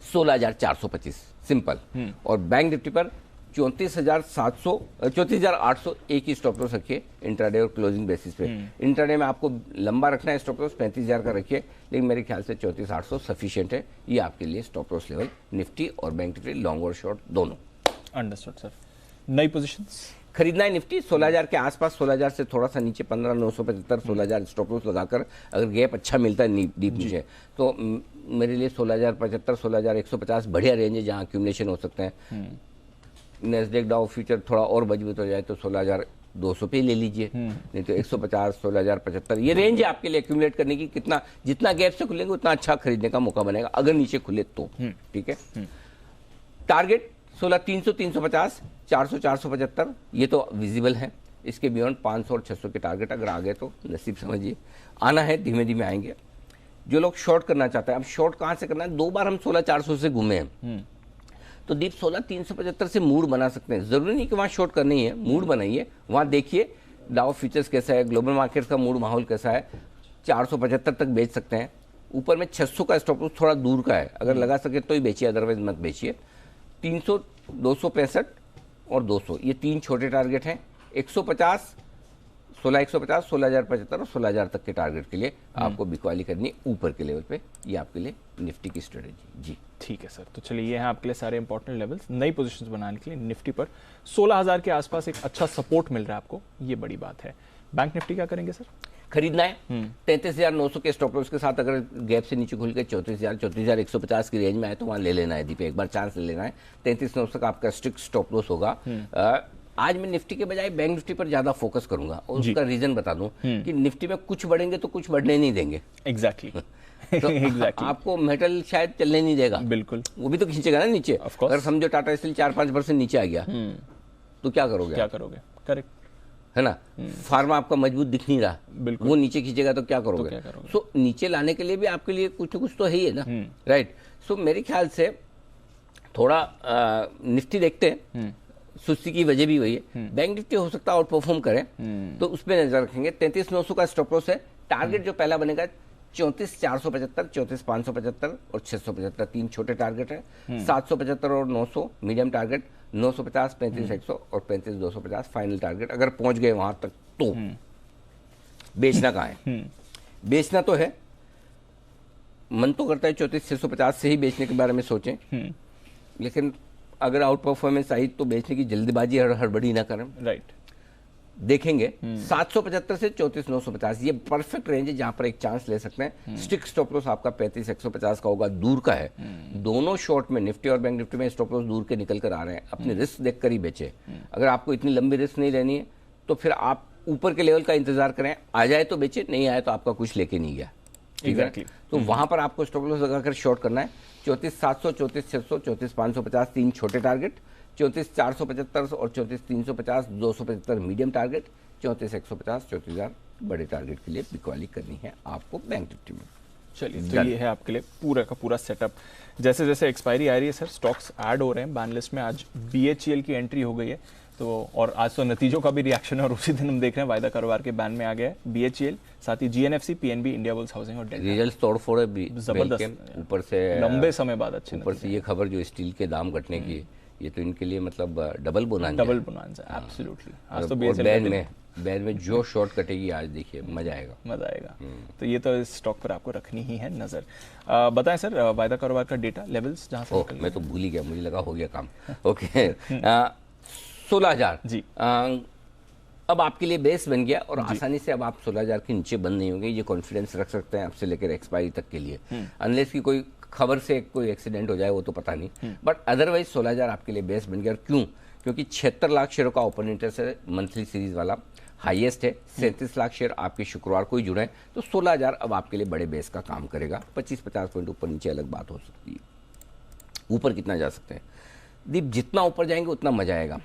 16,425 सिंपल, और बैंक निफ्टी पर 34,800 एक ही स्टॉप लॉस रखिए इंट्राडे और क्लोजिंग बेसिस पे। इंट्राडे में आपको लंबा रखना है स्टॉप लॉस 35,000 का रखिए, लेकिन मेरे ख्याल से 34,800 सफिशिएंट है। ये आपके लिए स्टॉप लॉस लेवल निफ्टी और बैंक निफ्टी लॉन्ग और शॉर्ट दोनों। Understood sir. नई पोजीशंस खरीदना है निफ्टी 16,000 के आसपास, 16,000 से थोड़ा सा नीचे 15,975 16,000 स्टॉप लॉस लगाकर अगर गैप अच्छा मिलता है डीप नीचे, तो मेरे लिए 16,075 16,150 बढ़िया रेंज है जहां एक्यूमुलेशन हो सकते हैं। नेस्डेक डाउ फ्यूचर थोड़ा और मजबूत हो जाए तो 16,200 पे ले लीजिए, नहीं तो 150 16,075 ये रेंज है आपके लिए एक्यूमुलेट करने की। कितना जितना गैप से खुलेंगे उतना अच्छा खरीदने का मौका बनेगा अगर नीचे खुले तो, ठीक है। टारगेट 16,300 350 400 475 ये तो विजिबल है। इसके बियॉन्ड 500 और 600 के टारगेट अगर आ गए तो नसीब समझिए, आना है, धीमे धीमे आएंगे। जो लोग शॉर्ट करना चाहते हैं, अब शॉर्ट कहां से करना है? 2 बार हम 16,400 से घूमे हैं, तो दीप 16,375 से मूड बना सकते हैं। जरूरी नहीं कि वहां शॉर्ट करनी है, मूड बनाइए, वहां देखिए डाउ फ्यूचर्स कैसा है, ग्लोबल मार्केट्स का मूड माहौल कैसा है। 475 तक बेच सकते हैं। ऊपर में 600 का स्टॉप लॉस थोड़ा दूर का है, अगर लगा सके तो ही बेचिए, अदरवाइज मत बेचिए। 300 265 और 200 ये 3 छोटे टारगेट हैं। 150 16,150, 16,075 और 16,000 तक के टारगेट के लिए आपको बिकवाली करनी है ऊपर के लेवल पे। ये आपके लिए निफ्टी की स्ट्रेटेजी जी। ठीक है सर, तो चलिए ये हैं आपके लिए सारे इंपॉर्टेंट लेवल्स नई पोजीशंस बनाने के लिए। निफ्टी पर 16,000 के आसपास एक अच्छा सपोर्ट मिल रहा है आपको, ये बड़ी बात है। बैंक निफ्टी क्या करेंगे सर? खरीदना है 33,900 के स्टॉप लॉस के साथ, अगर गैप से नीचे खुल के 34,150 की रेंज में आए तो वहां ले लेना है दीपे, एक बार चांस ले लेना है। 33,900 का आपका स्ट्रिक्ट स्टॉप लॉस होगा। आज मैं निफ्टी के बजाय बैंक निफ्टी पर ज्यादा फोकस करूंगा और उसका रीजन बता दूं कि निफ्टी में कुछ बढ़ेंगे तो कुछ बढ़ने नहीं देंगे। एग्जैक्टली तो आपको मेटल शायद चलने नहीं देगा, बिल्कुल वो भी तो खींचेगा ना नीचे। अगर समझो टाटा स्टील 4-5% नीचे आ गया तो क्या करोगे? करेक्ट है ना। फार्मा आपका मजबूत दिख नहीं रहा, बिल्कुल वो नीचे खींचेगा तो क्या करोगे? सो नीचे लाने के लिए भी आपके लिए कुछ ना कुछ तो है ही है ना, राइट। सो मेरे ख्याल से थोड़ा निफ्टी देखते हैं, सुस्ती की वजह भी वही है। बैंक निफ्टी हो सकता है आउट परफॉर्म करे तो उस पर नजर रखेंगे। 33,900 का स्टॉप लॉस है। टारगेट जो पहला बनेगा 34,475, 34,575 और 675, 3 छोटे टारगेट है। 775 और 900 मीडियम टारगेट, 950, 35,100 और 35,250 फाइनल टारगेट। अगर पहुंच गए वहां तक तो बेचना कहाँ है? बेचना तो है, मन तो करता है 34,650 से ही बेचने के बारे में सोचें, लेकिन अगर आउट परफॉर्मेंस आई तो बेचने की जल्दबाजी हड़बड़ी ना करें, राइट। देखेंगे 775 से 34,950 ये परफेक्ट रेंज है जहां पर एक चांस ले सकते हैं। स्टिक स्टॉप लॉस आपका 35,150 का होगा, दूर का है। दोनों शॉर्ट में निफ्टी और बैंक निफ्टी में स्टॉप लॉस दूर के निकल कर आ रहे हैं। अपने रिस्क देखकर ही बेचे। अगर आपको इतनी लंबी रिस्क नहीं लेनी है तो फिर आप ऊपर के लेवल का इंतजार करें, आ जाए तो बेचे, नहीं आए तो आपका कुछ लेके नहीं गया। Exactly. तो वहां पर आपको स्टॉप लॉस लगाकर शॉर्ट करना है। 34,700, 34,600, 34,550 तीन छोटे टारगेट, 34,475 और 34,350 275 मीडियम टारगेट, 34,150 34,000 बड़े टारगेट के लिए बिकवाली करनी है आपको बैंक निफ्टी में। चलिए, तो ये है आपके लिए पूरा का पूरा सेटअप। जैसे जैसे एक्सपायरी आ रही है सर, स्टॉक्स ऐड हो रहे हैं बैन लिस्ट में। आज BHEL की एंट्री हो गई है, तो और आज तो नतीजों का भी रिएक्शन है और उसी दिन हम देख रहे हैं वायदा कारोबार के बैन में आ गया है BHEL, साथ ही GNFC, PNB, India bulls housing और डेल्टा। रिजल्ट तोड़फोड़ है जबरदस्त, ऊपर से लंबे समय बाद अच्छे, ऊपर से ये खबर जो स्टील के दाम घटने की, ये तो इनके लिए मतलब डबल बोनांजा एब्सोल्युटली। आज तो बैन में जो शॉर्ट कटेगी आज देखिए मजा आएगा। तो ये तो इस स्टॉक पर आपको रखनी ही है नजर। बताएं सर, वायदा कारोबार का डेटा लेवल्स जहां से मैं तो भूल ही गया, मुझे लगा हो गया काम। ओके 16,000 जी। अब आपके लिए बेस बन गया और आसानी से अब आप 16,000 के नीचे बंद नहीं होंगे, ये कॉन्फिडेंस रख सकते हैं आपसे लेकर एक्सपायरी तक के लिए। अनलेस की कोई खबर से कोई एक्सीडेंट हो जाए वो तो पता नहीं, बट अदरवाइज 16,000 आपके लिए बेस बन गया। और क्यों? क्योंकि 76 लाख शेयरों का ओपन इंटरेस्ट है, मंथली सीरीज वाला हाईएस्ट है। 37 लाख शेयर आपके शुक्रवार को ही जुड़े हैं, तो 16,000 अब आपके लिए बड़े बेस का काम करेगा। 25-50 पॉइंट ऊपर नीचे अलग बात हो सकती है, ऊपर कितना जा सकते हैं दीप? जितना ऊपर जाएंगे उतना मजा आएगा।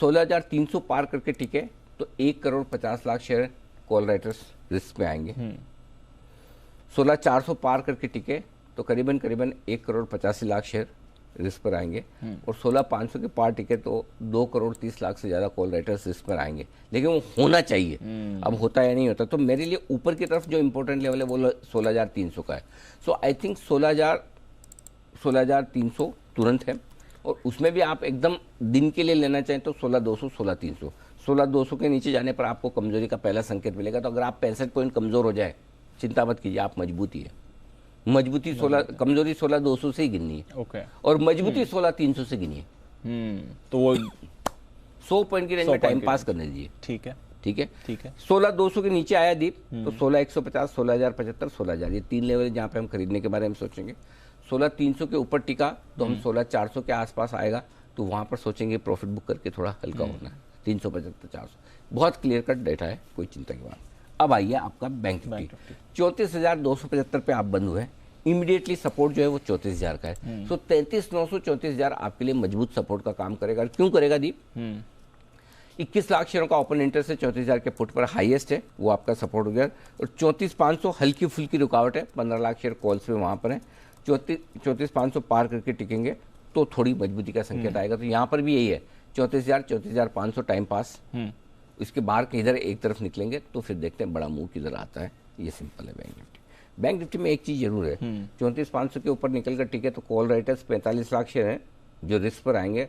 16,300 पार करके टिके तो 1,50,00,000 शेयर कॉल राइटर्स रिस्क में आएंगे। 16,400 पार करके टिके तो करीबन 1,85,00,000 शेयर रिस्क पर आएंगे। और 16,500 के पार टिके तो 2,30,00,000 से ज्यादा कॉल राइटर्स रिस्क पर आएंगे। लेकिन वो होना चाहिए, अब होता या नहीं होता। तो मेरे लिए ऊपर की तरफ जो इंपॉर्टेंट लेवल है वो 16,300 का है। सो आई थिंक 16,300 तुरंत है, और उसमें भी आप एकदम दिन के लिए लेना चाहें तो 16,200, 16,300। 16,200 के नीचे जाने पर आपको कमजोरी का पहला संकेत मिलेगा। तो अगर आप 65 पॉइंट कमजोर हो जाए, चिंता मत कीजिए, आप मजबूती है। मजबूती 16, कमजोरी 16,200 से ही गिननी है। ओके। और मजबूती 16,300 से गिनी है। तो वो 100 पॉइंट की रेंज में टाइम पास करने दीजिए। ठीक है, ठीक है, ठीक है। 16,200 के नीचे आया दीप तो 16,150, 16,075, 16,000 ये तीन लेवल जहाँ पे हम खरीदने के बारे में सोचेंगे। 16,300 के ऊपर टिका तो हम 16,400 के आसपास आएगा, तो वहां पर सोचेंगे प्रॉफिट बुक करके थोड़ा हल्का होना है। 375, 400 बहुत क्लियर कट डेटा है, कोई चिंता की बात। अब आइए आपका बैंक निफ्टी 34,275 पे आप बंद हुए। इमीडिएटली सपोर्ट जो है वो 34,000 का है। सो 33,900, 34,000 आपके लिए मजबूत सपोर्ट का काम करेगा। क्यों करेगा दीप? 21 लाख शेयरों का ओपन इंटरेस्ट है, 34,000 के पुट पर हाईएस्ट है, वो आपका सपोर्ट हो गया। और 34,500 हल्की फुल्की रुकावट है, 15 लाख शेयर कॉल्स पे वहां पर है। 34,500 पार करके टिकेंगे तो थोड़ी मजबूती का संकेत आएगा। तो यहाँ पर भी यही है 34,000, 34,500 टाइम पास। इसके बाहर के इधर एक तरफ निकलेंगे तो फिर देखते हैं बड़ा मूव किधर आता है। ये सिंपल है बैंक निफ्टी। बैंक निफ्टी में एक चीज जरूर है, 34,500 के ऊपर निकल कर टिके तो कॉल राइटर्स 45 लाख शेयर हैं जो रिस्क पर आएंगे।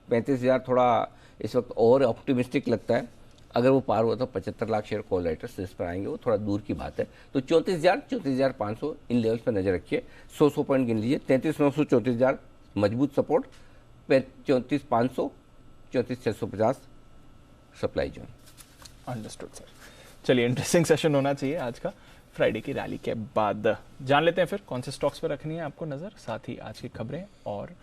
35,000 थोड़ा इस वक्त और ऑप्टिमिस्टिक लगता है। अगर वो पार हुआ तो 75 लाख शेयर कॉल राइटर्स इस पर आएंगे, वो थोड़ा दूर की बात है। तो 34,500 इन लेवल्स पर नजर रखिए, 100 पॉइंट गिन लीजिए, 33,900 34,000 मजबूत support, 34,500 34,650 supply zone. Understood sir. चलिए, इंटरेस्टिंग सेशन होना चाहिए आज का फ्राइडे की रैली के बाद। जान लेते हैं फिर कौन से स्टॉक्स पर रखनी है आपको नजर, साथ ही आज की खबरें और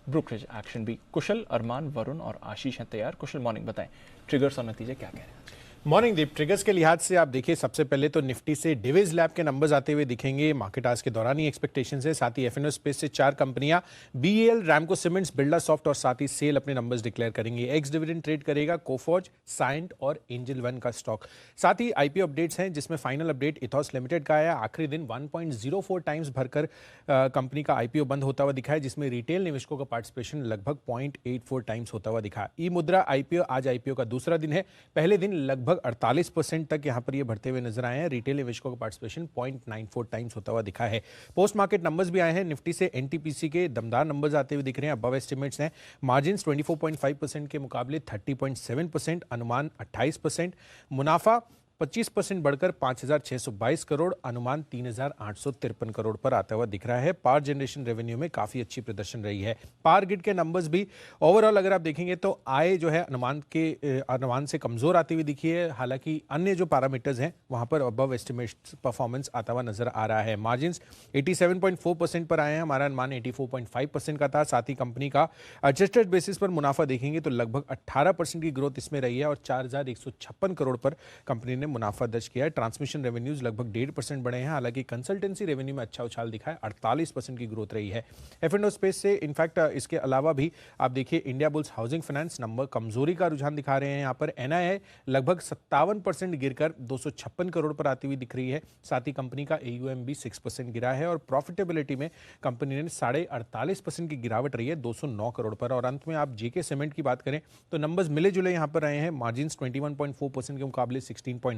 ब्रोकरेज एक्शन भी। कुशल, अरमान, वरुण और आशीष हैं तैयार। कुशल, मॉर्निंग, बताएं ट्रिगर्स और नतीजे क्या कह रहे हैं? मॉर्निंग दीप, ट्रिगर्स के लिहाज से आप देखिए, सबसे पहले तो निफ्टी से डिविज लैब के नंबर्स आते हुए दिखेंगे। मार्केट आज के दौरान ही एक्सपेक्टेशन है। साथ ही एफएनओ स्पेस से 4 कंपनियां BEL, Ramco cements, Birla soft और साथ ही सेल अपने नंबर्स डिक्लेयर करेंगे। एक्स डिविडेंड ट्रेड करेगा कोफॉर्ज, साइंट और एंजल वन का स्टॉक। साथ ही आईपीओ अपडेट्स हैं, जिसमें फाइनल अपडेट इथॉस लिमिटेड का आया। आखिरी दिन 1.04 टाइम्स भरकर कंपनी का आईपीओ बंद होता हुआ दिखा है, जिसमें रिटेल निवेशकों का पार्टिसिपेशन लगभग 0.84 टाइम्स होता हुआ दिखा। ई मुद्रा आईपीओ आज आईपीओ का दूसरा दिन है। पहले दिन लगभग 48% तक यहां पर ये बढ़ते हुए नजर आए हैं। रिटेल निवेशकों का पार्टिसिपेशन 0.94 टाइम्स होता हुआ दिखा है। पोस्ट मार्केट नंबर्स भी आए हैं। निफ्टी से एनटीपीसी के दमदार नंबर्स आते हुए दिख रहे हैं, अबव एस्टिमेट्स हैं। मार्जिन्स 24.5% के मुकाबले 30.7%, अनुमान 28%, मुनाफा 25% बढ़कर 5,622 करोड़, अनुमान 3,853 करोड़ पर आता हुआ दिख रहा है। पावर जनरेशन रेवेन्यू में काफी अच्छी प्रदर्शन रही है। पावर ग्रिड के नंबर्स भी ओवरऑल अगर आप देखेंगे तो आय जो है अनुमान से कमजोर आती हुई दिखी है। हालांकि अन्य जो पैरामीटर्स हैं वहां पर अबव एस्टिमेट परफॉर्मेंस आता हुआ नजर आ रहा है। मार्जिन्स 87.4% पर आए हैं, हमारा अनुमान 84.5% का था। साथ ही कंपनी का एडजस्टेड बेसिस पर मुनाफा देखेंगे तो लगभग 18% की ग्रोथ इसमें रही है और 4,156 करोड़ पर कंपनी ने मुनाफा दर्ज किया है। ट्रांसमिशन रेवेन्यूज लगभग 1.5% बढ़े हैं। हालांकि कंसल्टेंसी रेवेन्यू में अच्छा उछाल दिखा है, 48% की ग्रोथ रही है। एफ&ओ स्पेस से इनफैक्ट इसके अलावा भी आप देखिए, India bulls housing finance number कमजोरी का रुझान दिखा रहे हैं। यहाँ पर एनआईआई लगभग 57% गिरकर 256 करोड़ पर आती हुई दिख रही है। साथ ही कंपनी का एयूएम भी 6% गिरा है और प्रॉफिटेबिलिटी में कंपनी ने 48.5% की गिरावट रही है, 209 करोड़ पर। और अंत में आप जेके सीमेंट की बात करें तो नंबर्स मिले जुले यहाँ पर रहे हैं। मार्जिन्स 21.4% के मुकाबले 16.9%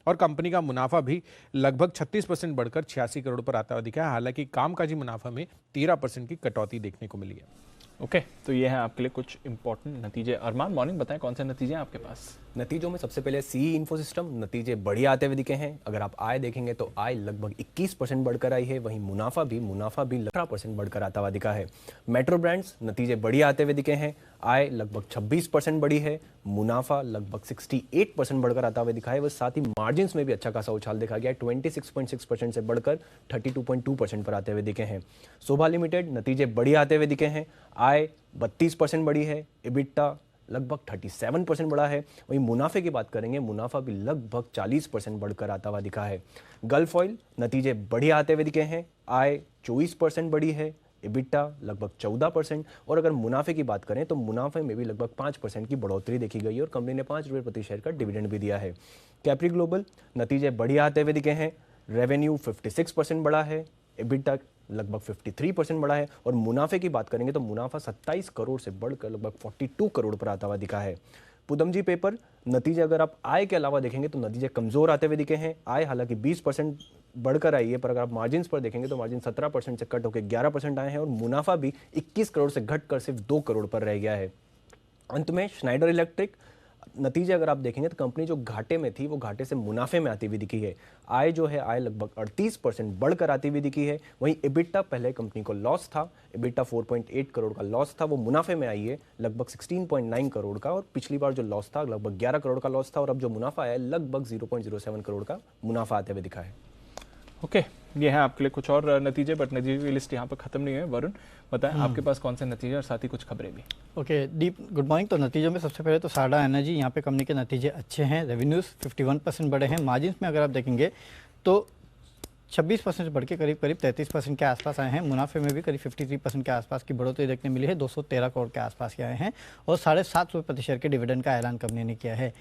और कंपनी का मुनाफा भी लगभग 36% बढ़कर 86 करोड़ पर आता हुआ दिखा है। हालांकि कामकाजी मुनाफा में 13% की कटौती देखने को मिली है। ओके, तो ये है आपके लिए कुछ इंपॉर्टेंट नतीजे। अरमान, मॉर्निंग, बताएं कौन से नतीजे हैं आपके पास? नतीजों में सबसे पहले सीई इन्फोसिस्टम नतीजे बढ़िया आते हुए दिखे हैं। अगर आप आय देखेंगे तो आय लगभग 21% बढ़कर आई है, वहीं मुनाफा भी 18% बढ़कर आता हुआ दिखा है। मेट्रो ब्रांड्स नतीजे बढ़िया आते हुए दिखे हैं। आय लगभग 26% बढ़ी है, मुनाफा लगभग 68% बढ़कर आता हुआ दिखा है। वह साथ ही मार्जिन्स में भी अच्छा खासा उछाल देखा गया है, 26.6% से बढ़कर 32.2% पर आते हुए दिखे हैं। शोभा लिमिटेड नतीजे बढ़िया आते हुए दिखे हैं। आय 32% बढ़ी है, इबिटा लगभग 37% बढ़ा है। वहीं मुनाफे की बात करेंगे, मुनाफा भी लगभग 40% बढ़कर आता हुआ दिखा है। गल्फ ऑयल नतीजे बढ़िया आते हुए दिखे हैं। आय 24% बढ़ी है, इबिटा लगभग 14% और अगर मुनाफे की बात करें तो मुनाफे में भी लगभग 5% की बढ़ोतरी देखी गई है और कंपनी ने 5 रुपये प्रति शेयर का डिविडेंड भी दिया है। कैप्री ग्लोबल नतीजे बढ़िया आते हुए दिखे हैं। रेवेन्यू 56% बढ़ा है, इबिटा लगभग 53% बढ़ा है और मुनाफे की बात करेंगे तो मुनाफा 27 करोड़ से बढ़कर लगभग 42 करोड़ पर आता हुआ दिखा है। पुदमजी पेपर नतीजे अगर आप आय के अलावा देखेंगे तो नतीजे कमजोर आते हुए दिखे हैं। आय हालांकि 20% बढ़कर आई है, पर अगर आप मार्जिन्स पर देखेंगे तो मार्जिन 17% से कट होकर 11% आए हैं और मुनाफा भी 21 करोड़ से घटकर सिर्फ 2 करोड़ पर रह गया है। अंत में श्नाइडर इलेक्ट्रिक नतीजे अगर आप देखेंगे तो कंपनी जो घाटे में थी वो घाटे से मुनाफे में आती हुई दिखी है। आय जो है आय लगभग 38% बढ़कर आती हुई दिखी है। वहीं इबिटा पहले कंपनी को लॉस था, इबिटा 4.8 करोड़ का लॉस था, वो मुनाफे में आई है लगभग 16.9 करोड़ का और पिछली बार जो लॉस था लगभग 11 करोड़ का लॉस था और अब जो मुनाफा आया लगभग 0.07 करोड़ का मुनाफा आते हुए दिखा है। ओके, ये है आपके लिए कुछ और नतीजे, बट नतीजे की लिस्ट यहाँ पर खत्म नहीं है। वरुण, बताएं आपके पास कौन से नतीजे और साथ ही कुछ खबरें भी? ओके दीप, गुड मॉर्निंग। तो नतीजों में सबसे पहले तो साडा एनर्जी, यहाँ पे कंपनी के नतीजे अच्छे हैं। रेवेन्यूज़ 51% बढ़े हैं। मार्जिन्स में अगर आप देखेंगे तो 26% बढ़ के करीब 33% के आसपास आए हैं। मुनाफे में भी करीब 53% के आसपास की बढ़ोतरी देखने मिली है, 213 करोड़ के आसपास के आए हैं और 7.5 रुपये प्रति शेयर के डिविडेंड का ऐलान कंपनी ने किया है।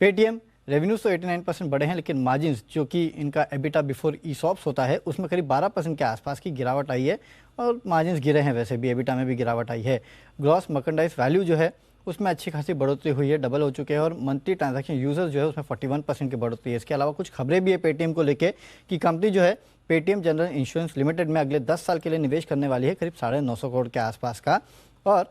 पेटीएम रेवेन्यूज तो 89% बढ़े हैं, लेकिन मार्जिन्स जो कि इनका एबिटा बिफोर ईसॉप्स होता है उसमें करीब 12% के आसपास की गिरावट आई है और मार्जिन्स गिरे हैं। वैसे भी एबिटा में भी गिरावट आई है। ग्रॉस मर्केंडाइज वैल्यू जो है उसमें अच्छी खासी बढ़ोतरी हुई है, डबल हो चुके हैं और मंथली ट्रांजैक्शन यूजर्स जो है उसमें 41% की बढ़ोतरी है। इसके अलावा कुछ खबरें भी है पेटीएम को लेके कि कंपनी जो है पेटीएम जनरल इंश्योरेंस लिमिटेड में अगले 10 साल के लिए निवेश करने वाली है, करीब 950 करोड़ के आसपास का। और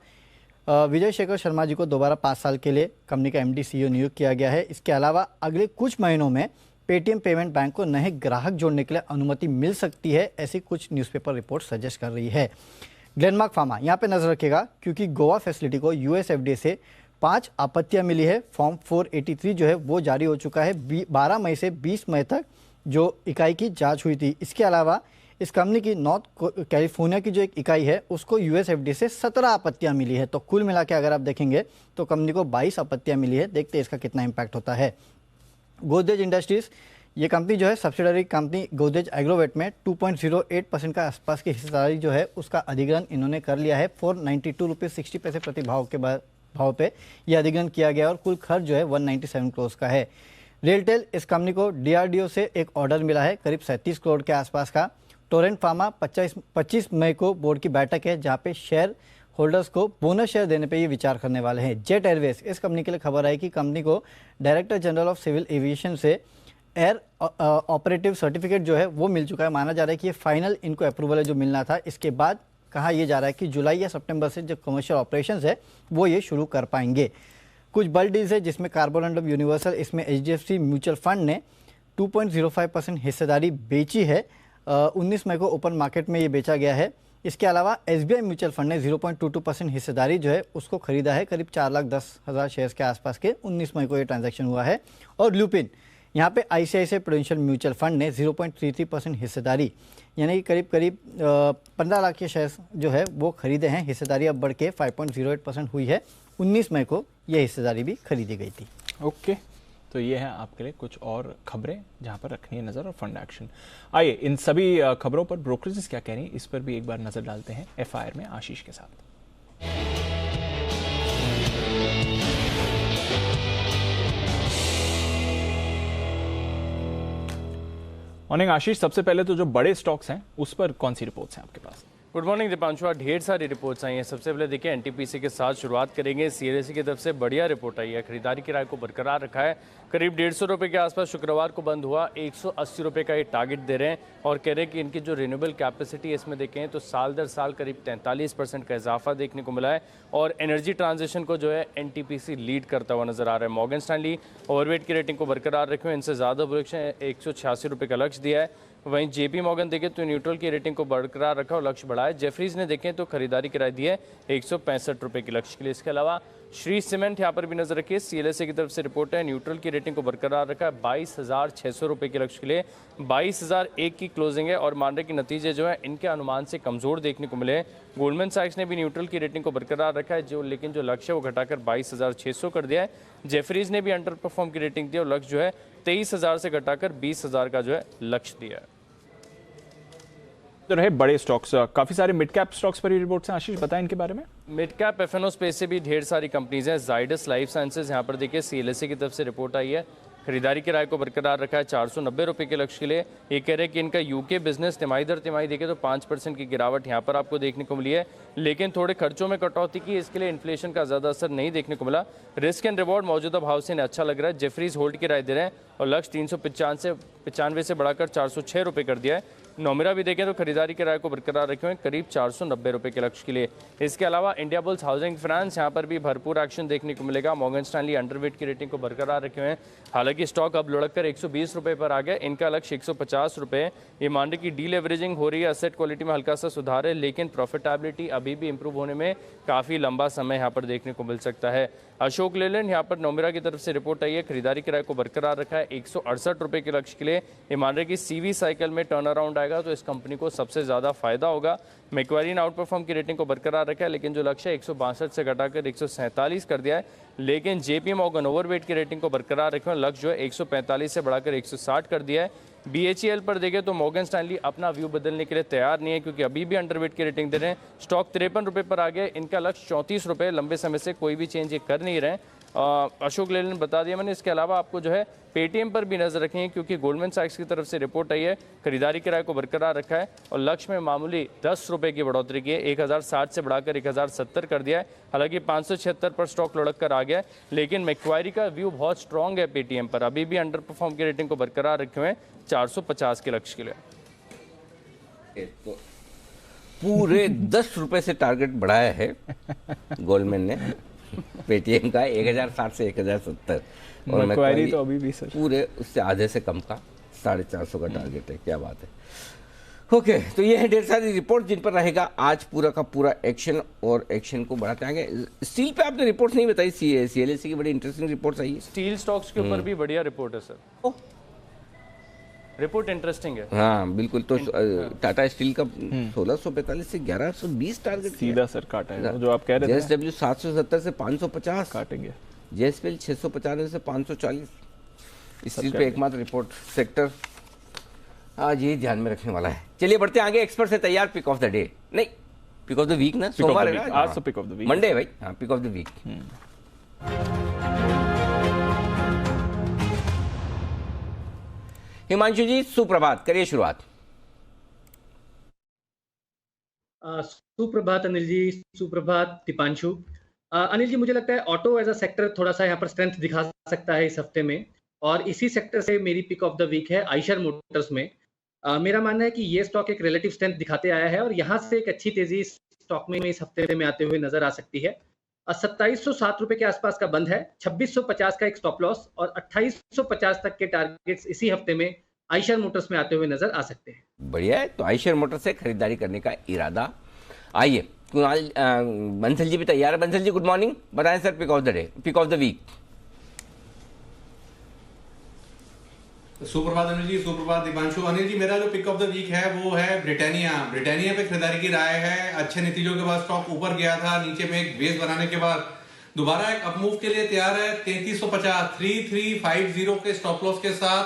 विजय शेखर शर्मा जी को दोबारा 5 साल के लिए कंपनी का MD CEO नियुक्त किया गया है। इसके अलावा अगले कुछ महीनों में पेटीएम पेमेंट बैंक को नए ग्राहक जोड़ने के लिए अनुमति मिल सकती है, ऐसी कुछ न्यूज़पेपर रिपोर्ट सजेस्ट कर रही है। ग्लेनमार्क फार्मा यहाँ पे नजर रखेगा क्योंकि गोवा फैसिलिटी को US FDA से 5 आपत्तियां मिली है। फॉर्म 483 जो है वो जारी हो चुका है। 12 मई से 20 मई तक जो इकाई की जांच हुई थी। इसके अलावा इस कंपनी की नॉर्थ कैलिफोर्निया की जो एक इकाई है उसको US FDA से 17 आपत्तियां मिली है। तो कुल मिला के अगर आप देखेंगे तो कंपनी को 22 आपत्तियां मिली है। देखते हैं इसका कितना इम्पैक्ट होता है। गोदरेज इंडस्ट्रीज ये कंपनी जो है सब्सिडरी कंपनी गोदरेज एग्रोवेट में 2.08% का आसपास की हिस्सेदारी जो है उसका अधिग्रहण इन्होंने कर लिया है। 492 रुपये 60 पैसे प्रति भाव पे ये अधिग्रहण किया गया और कुल खर्च जो है 197 करोड़ का है। रेलटेल इस कंपनी को DRDO से एक ऑर्डर मिला है करीब 37 करोड़ के आसपास का। टोरेंट फार्मा 25 मई को बोर्ड की बैठक है जहाँ पे शेयर होल्डर्स को बोनस शेयर देने पे ये विचार करने वाले हैं। जेट एयरवेज इस कंपनी के लिए खबर आई कि कंपनी को director general of civil aviation से एयर ऑपरेटिव सर्टिफिकेट जो है वो मिल चुका है। माना जा रहा है कि ये फाइनल इनको अप्रूवल है जो मिलना था। इसके बाद कहा यह जा रहा है कि जुलाई या सितंबर से जो कमर्शियल ऑपरेशंस है वो ये शुरू कर पाएंगे। कुछ बल्ड डील्स है जिसमें कार्बोरंडम यूनिवर्सल इसमें HDFC म्यूचुअल फंड ने 2.05% हिस्सेदारी बेची है। 19 मई को ओपन मार्केट में ये बेचा गया है। इसके अलावा SBI म्यूचुअल फंड ने 0.22% हिस्सेदारी जो है उसको खरीदा है करीब 4,10,000 शेयर्स के आसपास के। 19 मई को ये ट्रांजैक्शन हुआ है। और ल्यूपिन यहाँ पे ICICI प्रूडेंशियल म्यूचुअल फंड ने 0.33% हिस्सेदारी यानी कि करीब 15 लाख के शेयर्स जो है वो खरीदे हैं। हिस्सेदारी अब बढ़ के 5.08% हुई है। 19 मई को यह हिस्सेदारी भी खरीदी गई थी। ओके, तो ये है आपके लिए कुछ और खबरें जहां पर रखनी है नज़र और फंड एक्शन। आइए इन सभी खबरों पर ब्रोकरेजेस क्या कह रही हैं इस पर भी एक बार नज़र डालते हैं FIR में आशीष के साथ। मॉर्निंग आशीष, सबसे पहले तो जो बड़े स्टॉक्स हैं उस पर कौन सी रिपोर्ट्स हैं आपके पास? Good morning Deepanshu. आज ढेर सारी रिपोर्ट्स आई हैं। सबसे पहले देखिए NTPC के साथ शुरुआत करेंगे। CLSA की तरफ से बढ़िया रिपोर्ट आई है। खरीदारी की राय को बरकरार रखा है। करीब 150 रुपये के आसपास शुक्रवार को बंद हुआ। 180 रुपये का ये टारगेट दे रहे हैं और कह रहे हैं कि इनकी जो रिन्यूएबल कैपेसिटी है इसमें देखें तो साल दर साल करीब 43% का इजाफा देखने को मिला है और एनर्जी ट्रांजिशन को जो है NTPC लीड करता हुआ नजर आ रहा है। मॉर्गन स्टैनली ओवरवेट की रेटिंग को बरकरार रखे हुए, इनसे ज़्यादा बुलिश है, 186 रुपये का लक्ष्य दिया है। वहीं JP मॉर्गन देखें तो न्यूट्रल की रेटिंग को बरकरार रखा और लक्ष्य बढ़ाया। जेफरीज ने देखें तो खरीदारी की राय दी है 165 रुपये के लक्ष्य के लिए। इसके अलावा श्री सीमेंट यहाँ पर भी नजर रखिए। CLSA की तरफ से रिपोर्ट है, न्यूट्रल की रेटिंग को बरकरार रखा है 22,600 रुपये के लक्ष्य के लिए। 22,001 की क्लोजिंग है और मान रहे कि नतीजे जो है इनके अनुमान से कमजोर देखने को मिले। गोल्डमैन सैक्स ने भी न्यूट्रल की रेटिंग को बरकरार रखा है लेकिन जो लक्ष्य है वो घटाकर 22,600 कर दिया है। जेफरीज ने भी अंडर परफॉर्म की रेटिंग दी और लक्ष्य जो है 23,000 से घटाकर 20,000 का जो है लक्ष्य दिया है। तो रहे बड़े स्टॉक्स, काफी सारे मिड कैप स्टॉक्स पर ही रिपोर्ट्स हैं। आशीष बताएं इनके बारे में। मिड कैप FNO स्पेस से भी ढेर सारी कंपनीज हैं। जाइडस लाइफ साइंसेज यहाँ पर देखिए CLSA की तरफ से रिपोर्ट आई है। खरीदारी की राय को बरकरार रखा है 490 रुपये के लक्ष्य के लिए। ये कह रहे हैं कि इनका UK बिजनेस तिमाही दर तिमाही देखे तो 5% की गिरावट यहाँ पर आपको देखने को मिली है, लेकिन थोड़े खर्चों में कटौती की, इसके लिए इन्फ्लेशन का ज़्यादा असर नहीं देखने को मिला। रिस्क एंड रिवॉर्ड मौजूदा भाव से इन्हें अच्छा लग रहा है। जेफरीज होल्ड की राय दे रहे हैं और लक्ष्य 395 से बढ़ाकर 406 रुपये कर दिया है। नोमिरा भी देखें तो खरीदारी की राय को बरकरार रखे हुए करीब 490 रुपये के लक्ष्य के लिए। इसके अलावा इंडिया बुल्स हाउसिंग फाइनेंस यहाँ पर भी भरपूर एक्शन देखने को मिलेगा। मॉर्गन स्टैनली अंडरवेट की रेटिंग को बरकरार रखे हुए हैं। हालांकि स्टॉक अब लुढ़ककर 120 रुपये पर आ गया। इनका लक्ष्य 150 रुपये। ये मान रहे कि डीलेवरेजिंग हो रही है, असेट क्वालिटी में हल्का सा सुधार है, लेकिन प्रॉफिटेबिलिटी अभी भी इंप्रूव होने में काफ़ी लंबा समय यहाँ पर देखने को मिल सकता है। अशोक लेलैंड यहाँ पर नोमिरा की तरफ से रिपोर्ट आई है। खरीदारी किराए को बरकरार रखा है 168 रुपये के लक्ष्य के लिए। ये मान रहे कि CV साइकिल में टर्न अराउंड आएगा तो इस कंपनी को सबसे ज़्यादा फायदा होगा। मैक्वारी ने आउट परफॉर्म की रेटिंग को बरकरार रखा है, लेकिन जो लक्ष्य है 162 से घटाकर 147 कर दिया है। लेकिन JP मॉर्गन ओवरवेट की रेटिंग को बरकरार रखे हुए लक्ष्य जो है 145 से बढ़ाकर 160 कर दिया है। BHEL पर देखें तो मॉर्गन स्टैनली अपना व्यू बदलने के लिए तैयार नहीं है, क्योंकि अभी भी अंडरवेट की रेटिंग दे रहे हैं। स्टॉक 53 रुपये पर आ गया। इनका लक्ष्य 34 रुपये। लंबे समय से कोई भी चेंज ये कर नहीं रहे। अशोक लेलैंड बता दिया मैंने। इसके अलावा आपको जो है पेटीएम पर भी नजर रखेंगे, क्योंकि गोल्डमैन सैक्स की तरफ से रिपोर्ट आई है। खरीदारी किराए को बरकरार रखा है और लक्ष्य में मामूली 10 रुपये की बढ़ोतरी की है। 1060 से बढ़ाकर 1070 कर दिया है। हालांकि 576 पर स्टॉक लुढ़क कर आ गया है, लेकिन मैक्वारी का व्यू बहुत स्ट्रॉन्ग है। पेटीएम पर अभी भी अंडर परफॉर्म की रेटिंग को बरकरार रखे हुए हैं 450 के लक्ष्य के लिए। पूरे 10 रुपए से टारगेट बढ़ाया है गोल्डमैन ने पेटीएम का 1060 से 1070 और मैक्वारी तो अभी भी सर पूरे उससे आधे से कम का 450 का टारगेट है। क्या बात है। ओके, तो ये है ढेर सारी रिपोर्ट जिन पर रहेगा आज पूरा का पूरा एक्शन, और एक्शन को बढ़ाते आगे। स्टील पे आपने रिपोर्ट नहीं बताई, सीएलएससी की बड़ी इंटरेस्टिंग रिपोर्ट आई है। स्टील स्टॉक्स के ऊपर भी बढ़िया रिपोर्ट है सर, रिपोर्ट इंटरेस्टिंग है। हाँ बिल्कुल। तो टाटा स्टील का 1645 से 1120 टारगेट सीधा सर काटा है जो आप कह रहे थे। जेएसडब्ल्यू 770 से 550 काटेंगे। जेएसपीएल 695 से 540। स्टील पे एकमात्र रिपोर्ट सेक्टर आज ये ध्यान में रखने वाला है। चलिए बढ़ते हैं आगे। एक्सपर्ट से तैयार पिक ऑफ द डे, नहीं पिक ऑफ द वीक ना, सोमवार है ना आज तो pick of the week, Monday है भाई। हाँ, pick of the week. Himanshu ji सुप्रभात, करिए शुरुआत। सुप्रभात अनिल जी, सुप्रभात दीपांशु। अनिल जी, मुझे लगता है ऑटो एज अ सेक्टर थोड़ा सा यहाँ पर स्ट्रेंथ दिखा सकता है इस हफ्ते में, और इसी सेक्टर से मेरी पिक ऑफ द वीक है आइशर मोटर्स में। मेरा मानना है कि ये स्टॉक एक रिलेटिव स्ट्रेंथ दिखाते आया है और यहाँ से एक अच्छी तेजी स्टॉक में इस हफ्ते में आते हुए नजर आ सकती है। 2707 रुपए के आसपास का बंद है, 2650 का एक स्टॉप लॉस और 2850 तक के टारगेट्स इसी हफ्ते में आइशर मोटर्स में आते हुए नजर आ सकते हैं। बढ़िया है, तो आइशर मोटर्स से खरीदारी करने का इरादा। आइए कुणाल बंसल जी भी तैयार है। बंसल जी गुड मॉर्निंग, बताएं sir pick of the day, pick of the week. सुप्रभात अनिल जी, सुप्रभात दीपांशु। अनिल जी, मेरा जो पिक ऑफ द वीक है वो है ब्रिटानिया। ब्रिटानिया पे खरीदारी की राय है। अच्छे नतीजों के बाद स्टॉक ऊपर गया था, नीचे में एक बेस बनाने के बाद दोबारा एक अपमूव के लिए तैयार है। 3350 3350 के स्टॉप लॉस के साथ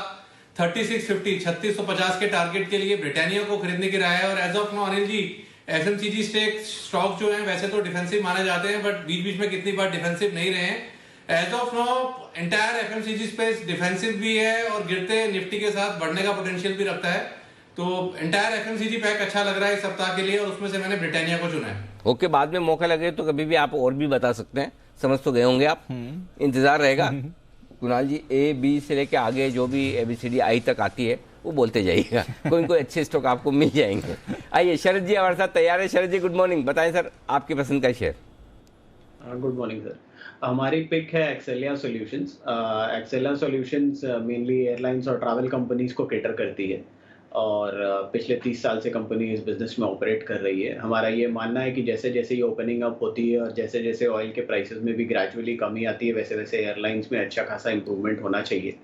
3650 3650 के टारगेट के लिए ब्रिटानिया को खरीदने की राय है। और as of now Anil ji, FMCG stock जो है वैसे तो डिफेंसिव माने जाते हैं, बट बीच बीच में कितनी बार डिफेंसिव नहीं रहे हैं। As of now entire FMCG space defensive भी है और गिरते निफ्टी के साथ बढ़ने का पोटेंशियल भी रखता है। तो एंटायर एफएमसीजी पैक अच्छा लग रहा है इस सप्ताह के लिए और उसमें से मैंने ब्रिटानिया को चुना है। ओके, बाद में मौका लगे तो कभी भी आप और भी बता सकते हैं, समझ तो गए होंगे आप, इंतजार रहेगा। कुणाल जी ए बी से लेके आगे जो भी ABCD I तक आती है वो बोलते जाइएगा, कोई कोई अच्छे स्टॉक आपको मिल जाएंगे। आइए शरद जी हमारे साथ तैयार है। शरद जी गुड मॉर्निंग, बताएं सर आपकी पसंद का शेयर। Good morning sir. हमारी पिक है एक्सेलिया सॉल्यूशंस। एक्सेलिया सॉल्यूशंस मेनली एयरलाइंस और ट्रैवल कंपनीज को केटर करती है और पिछले 30 साल से कंपनी इस बिजनेस में ऑपरेट कर रही है। हमारा ये मानना है कि जैसे जैसे ये ओपनिंग अप होती है और जैसे जैसे ऑयल के प्राइसेस में भी ग्रेजुअली कमी आती है, वैसे वैसे एयरलाइंस में अच्छा खासा इंप्रूवमेंट होना चाहिए।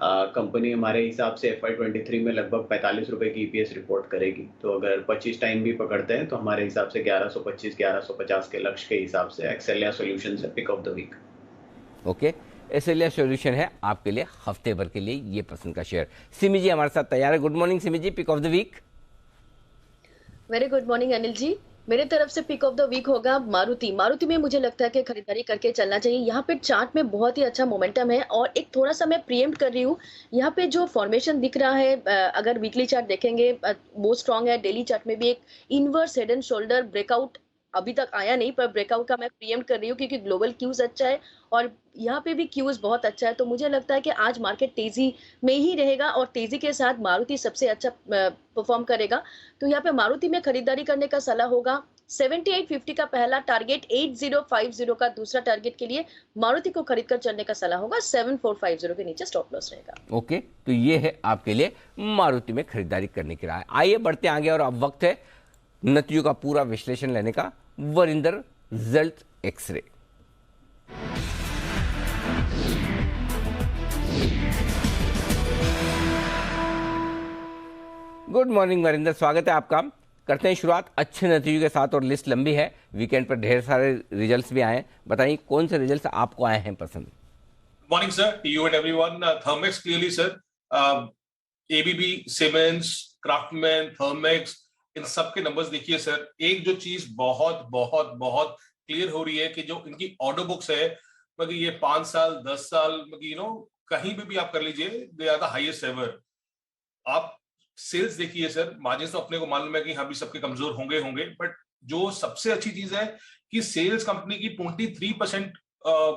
कंपनी हमारे हिसाब से FY23 में लगभग 45 रुपए की EPS रिपोर्ट करेगी। तो अगर 25 टाइम भी पकड़ते हैं तो हमारे हिसाब से 1125-1150 के लक्ष्य के हिसाब से एक्सेलिया सॉल्यूशंस है pick of the week. Okay, Excelia solution है आपके लिए हफ्ते भर के लिए ये पसंद का शेयर। सिमी जी हमारे साथ तैयार है। Good morning Simi ji, pick of the week. Very good morning Anil ji. मेरे तरफ से पिक ऑफ द वीक होगा मारुति। मारुति में मुझे लगता है कि खरीदारी करके चलना चाहिए। यहाँ पे चार्ट में बहुत ही अच्छा मोमेंटम है और एक थोड़ा सा मैं प्रीएम्प्ट कर रही हूँ। यहाँ पे जो फॉर्मेशन दिख रहा है, अगर वीकली चार्ट देखेंगे बहुत स्ट्रांग है। डेली चार्ट में भी एक inverse head and shoulder breakout अभी तक आया नहीं, पर ब्रेकआउट का मैं प्रीएम्प्ट कर रही हूँ क्योंकि ग्लोबल क्यूज अच्छा है और यहाँ पे भी क्यूज बहुत अच्छा है। तो मुझे लगता है कि आज मार्केट तेजी में ही रहेगा और तेजी के साथ मारुति सबसे अच्छा परफॉर्म करेगा। तो यहाँ पे मारुति में खरीदारी करने का सलाह होगा। 7850 का पहला टारगेट, 8050 का दूसरा टारगेट के लिए मारुति को खरीद कर चलने का सलाह होगा। 7450 के नीचे स्टॉप लॉस रहेगा। ओके, तो ये है आपके लिए मारुति में खरीदारी करने की राय। आइए बढ़ते आगे और अब वक्त है नतीजों का पूरा विश्लेषण लेने का। Varinder result x-ray. Good morning Varinder, स्वागत है आपका। करते हैं शुरुआत अच्छे नतीजों के साथ और लिस्ट लंबी है। वीकेंड पर ढेर सारे रिजल्ट्स भी आए। बताइए कौन से रिजल्ट्स आपको आए हैं पसंद। Morning, sir. To you and everyone. Thermex clearly, sir. ABB, Siemens, Craftsman, Thermex, इन सब के नंबर्स देखिए सर। एक जो चीज बहुत बहुत बहुत क्लियर हो रही है कि जो इनकी ऑर्डर बुक्स है, मतलब ये 5 साल 10 साल, मतलब कहीं भी आप कर लीजिए, they are the highest ever. आप सेल्स देखिए सर, मार्जिन तो अपने को मालूम है कि हाँ भी सबके कमजोर होंगे, बट जो सबसे अच्छी चीज है कि सेल्स कंपनी की 23%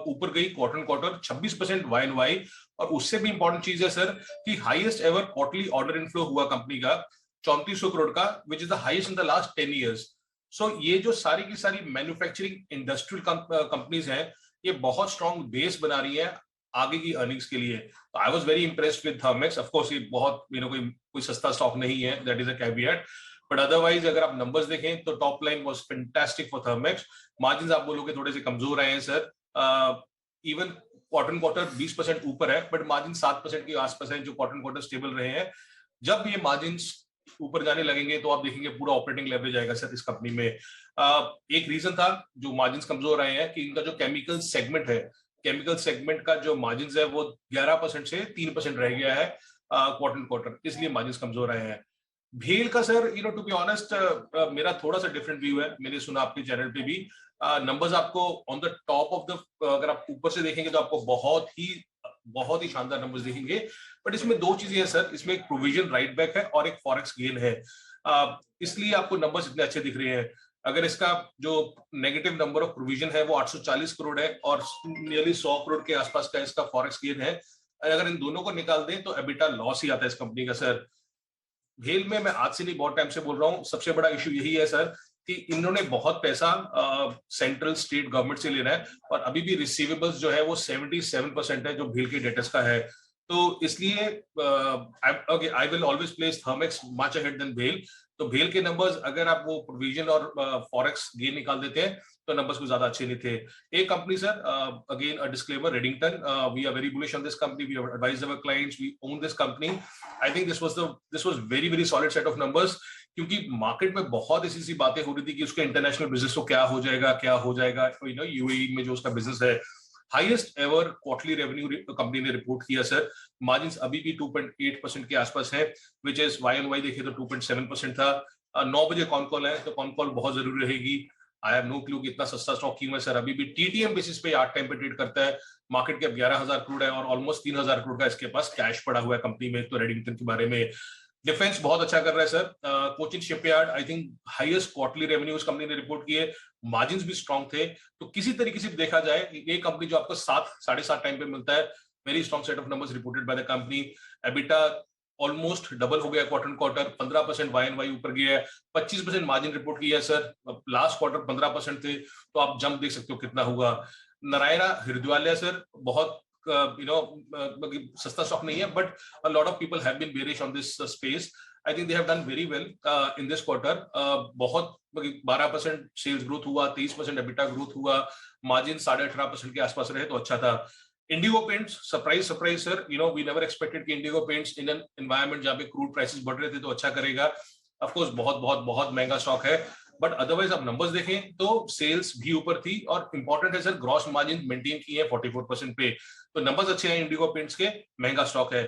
ऊपर गई क्वार्टर क्वार्टर, 26% YoY। और उससे भी इंपॉर्टेंट चीज है सर कि highest ever quarterly order inflow हुआ कंपनी का। 3400 करोड़ का, which is the highest in the last 10 years. So ये जो सारी की सारी मैन्युफैक्चरिंग इंडस्ट्रियल कंपनीज हैं, ये बहुत स्ट्रॉन्ग बेस बना रही है आगे की अर्निंग्स के लिए। तो I was very impressed with Thermax. Of course ये बहुत कोई सस्ता स्टॉक नहीं है, that is a caveat, but otherwise अगर आप नंबर्स देखें तो top line was fantastic for Thermax. Margins आप बोलोगे थोड़े से कमजोर आए हैं सर, इवन क्वार्टर 20% ऊपर है, बट मार्जिन 7% के आसपास है, जो क्वार्टर स्टेबल रहे हैं। जब ये मार्जिन्स ऊपर जाने लगेंगे तो आप देखेंगे पूरा ऑपरेटिंग लेवरेज आएगा सर इस कंपनी में। एक रीजन था जो मार्जिन्स कमजोर आए हैं कि इनका जो केमिकल सेगमेंट है, केमिकल सेगमेंट का जो मार्जिन्स है वो 11% से 3% रह गया है क्वार्टर, इसलिए मार्जिन्स कमजोर आए हैं। भेल का सर टू बी ऑनेस्ट मेरा थोड़ा सा डिफरेंट व्यू है। मैंने सुना आपके चैनल पे भी नंबर्स आपको on the top of the, अगर आप ऊपर से देखेंगे तो आपको बहुत ही शानदार नंबर्स दिखेंगे, बट इसमें दो चीजें हैं सर, इसमें एक प्रोविजन राइट बैक है और एक फॉरेक्स गेन है, इसलिए आपको नंबर्स इतने अच्छे दिख रहे हैं। अगर इसका जो नेगेटिव नंबर ऑफ प्रोविजन है वो 840 करोड़ है और नियरली 100 करोड़ के आसपास का इसका फॉरेक्स गेन है, अगर इन दोनों को निकाल दें तो एबिटा लॉस ही आता है इस कंपनी का सर। भेल में मैं आज से नहीं बहुत टाइम से बोल रहा हूँ, सबसे बड़ा इश्यू यही है सर कि इन्होंने बहुत पैसा सेंट्रल स्टेट गवर्नमेंट से लेना है और अभी भी रिसीवेबल्स जो है वो 77% है जो भेल के डेटर्स का है। तो इसलिए I will always place Thermax much ahead than भेल। तो भेल के नंबर्स अगर आप वो प्रोविजन और फॉरेक्स गेन निकाल देते हैं तो नंबर्स कुछ ज्यादा अच्छे नहीं थे। एक company sir, again a disclaimer, Redington, we are very bullish on this company, we have advised our clients, we own this company. I think this was very very solid set of numbers, क्योंकि market में बहुत ऐसी बातें हो रही थी कि उसके इंटरनेशनल बिजनेस को क्या हो जाएगा यूएई में जो उसका बिजनेस है। Highest ever quarterly revenue company ने रिपोर्ट किया सर। मार्जिन्स अभी भी 2.8% के आसपास है, which is Y on Y देखे तो 2.7% था। 9 बजे कॉन कॉल है तो कॉन कॉल बहुत जरूरी रहेगी। आई हैव नो क्लू कि इतना सस्ता स्टॉक क्यों है सर। अभी भी टीटीएम बेसिस पे 8 टाइम पे ट्रेड करता है, मार्केट कैप 11,000 करोड़ है और ऑलमोस्ट 3,000 करोड़ का इसके पास कैश पड़ा हुआ है कंपनी में। तो रेडिंगटन के बारे में डिफेंस बहुत अच्छा कर रहा है sir. Cochin shipyard, I think highest quarterly revenue company ने रिपोर्ट किए, मार्जिन्स भी स्ट्रॉन्ग थे। तो किसी तरीके से देखा जाए ये कंपनी जो आपको 7-7.5 टाइम पे मिलता है, very strong set of numbers reported by the company. EBITDA almost double हो गया क्वार्टर, 15% वाई एन वाई ऊपर गया है, 25% मार्जिन रिपोर्ट किया है सर। लास्ट क्वार्टर 15% थे, तो आप जंप देख सकते हो कितना होगा। नारायणा हृदयालय सर बहुत सस्ता स्टॉक नहीं है, but a lot of people have been bearish on this space. I think they have done very well in this quarter. बहुत 12% सेल्स ग्रोथ हुआ, 23% एबिटा ग्रोथ हुआ, मार्जिन 18.5% के आसपास रहे तो अच्छा था। Indigo paints, surprise sir, we never expected कि Indigo paints in an environment जहाँ पे क्रूड प्राइसेस बढ़ रहे थे तो अच्छा करेगा। ऑफ कोर्स बहुत महंगा स्टॉक है, बट अदरवाइज आप नंबर्स देखें तो सेल्स भी ऊपर थी और इंपॉर्टेंट है सर ग्रॉस मार्जिन मेंटेन की है 44% पे। तो नंबर्स अच्छे हैं इंडिगो पेंट्स के, महंगा स्टॉक है।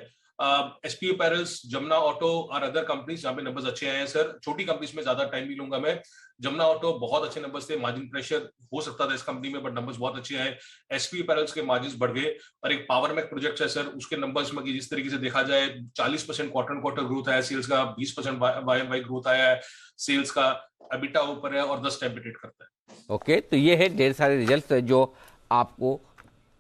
एसपी अपैरल्स, जमुना ऑटो और अदर कंपनीज जहाँ पे नंबर्स अच्छे आए हैं सर। छोटी कंपनीज में ज्यादा टाइम नहीं लूंगा मैं। जमुना ऑटो बहुत अच्छे नंबर्स थे, मार्जिन प्रेशर हो सकता था इस कंपनी में, बट नंबर्स बहुत अच्छे आए। एसपी अपैरल्स के मार्जिन्स बढ़ गए। और एक पावर मैक प्रोजेक्ट है सर, उसके नंबर्स में जिस तरीके से देखा जाए 40% क्वार्टर ग्रोथ आया सेल्स का, 20% वाई एन वाई ग्रोथ आया है सेल्स का, एबिटा ऊपर है और 10 टाइम पे ट्रेड करता है। ओके, तो ये है ढेर सारे रिजल्ट जो आपको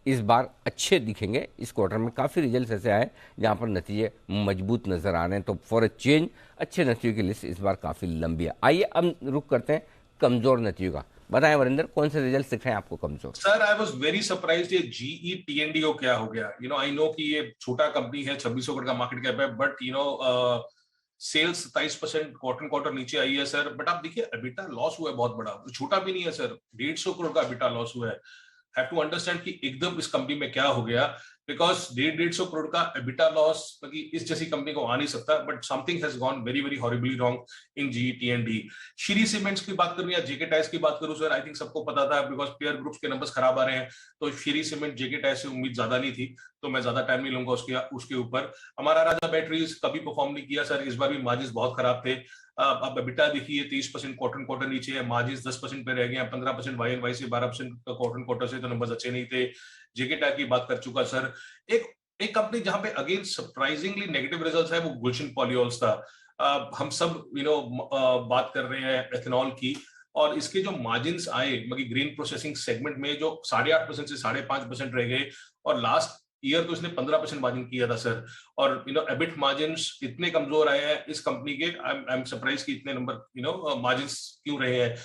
इस बार अच्छे दिखेंगे। इस क्वार्टर में काफ़ी रिजल्ट ऐसे आए जहां पर नतीजे मजबूत नजर आ रहे हैं। तो फॉर अ चेंज अच्छे नतीजों की लिस्ट इस बार काफ़ी लंबी है। आइए अब रुक करते हैं कमजोर नतीजों का। बताएं वरिंदर, कौन से रिजल्ट दिख रहे हैं आपको कमजोर? Sir I was very surprised, ये जीई टीएनडीओ क्या हो गया। आई नो कि ये छोटा कंपनी है, 2600 करोड़ का मार्केट कैप है, बट सेल्स 27% क्वार्टर नीचे आई है सर। बट आप देखिए एबिटा लॉस हुआ है बहुत बड़ा, छोटा भी नहीं है सर, 150 करोड़ का एबिटा लॉस हुआ है। हैव टू अंडरस्टैंड कि एकदम इस कंपनी में क्या हो गया, बिकॉज 150 करोड़ का एबिटा लॉस इस जैसी कंपनी को आ नहीं सकता, but something has gone very very horribly wrong in GETND. Shree cements की बात करूं या जेके टायर्स की बात करूं सर, आई थिंक सबको पता था बिकॉज पेयर ग्रुप्स के नंबर्स खराब आ रहे हैं, तो श्री सीमेंट जेके टायर्स से उम्मीद ज्यादा नहीं थी, तो मैं ज्यादा टाइम नहीं लूंगा उसके ऊपर। हमारा राजा बैटरीज कभी परफॉर्म नहीं किया सर, इस बार भी मार्जिन बहुत खराब थे। अब एबिटा देखिए 23% क्वार्टर नीचे है, मार्जिन 10% पे रह गए हैं, 15% वाई एन वाई से, 12% क्वार्टर से, तो नंबर्स अच्छे नहीं थे। जेके टायर की बात कर चुका सर। एक कंपनी जहां पे अगेन सरप्राइजिंगली नेगेटिव रिजल्ट्स है वो गुलशन पॉलियोल्स था। हम सब बात कर रहे हैं एथेनॉल की, और इसके जो मार्जिन्स आए ग्रीन प्रोसेसिंग सेगमेंट में जो 8.5% से 5.5% रह गए, और लास्ट ईयर तो इसने 15% मार्जिन किया था सर, और एबिट मार्जिन्स इतने कमजोर आए हैं इस कंपनी के। आई एम सरप्राइज कि इतने नंबर मार्जिन्स क्यों रहे हैं,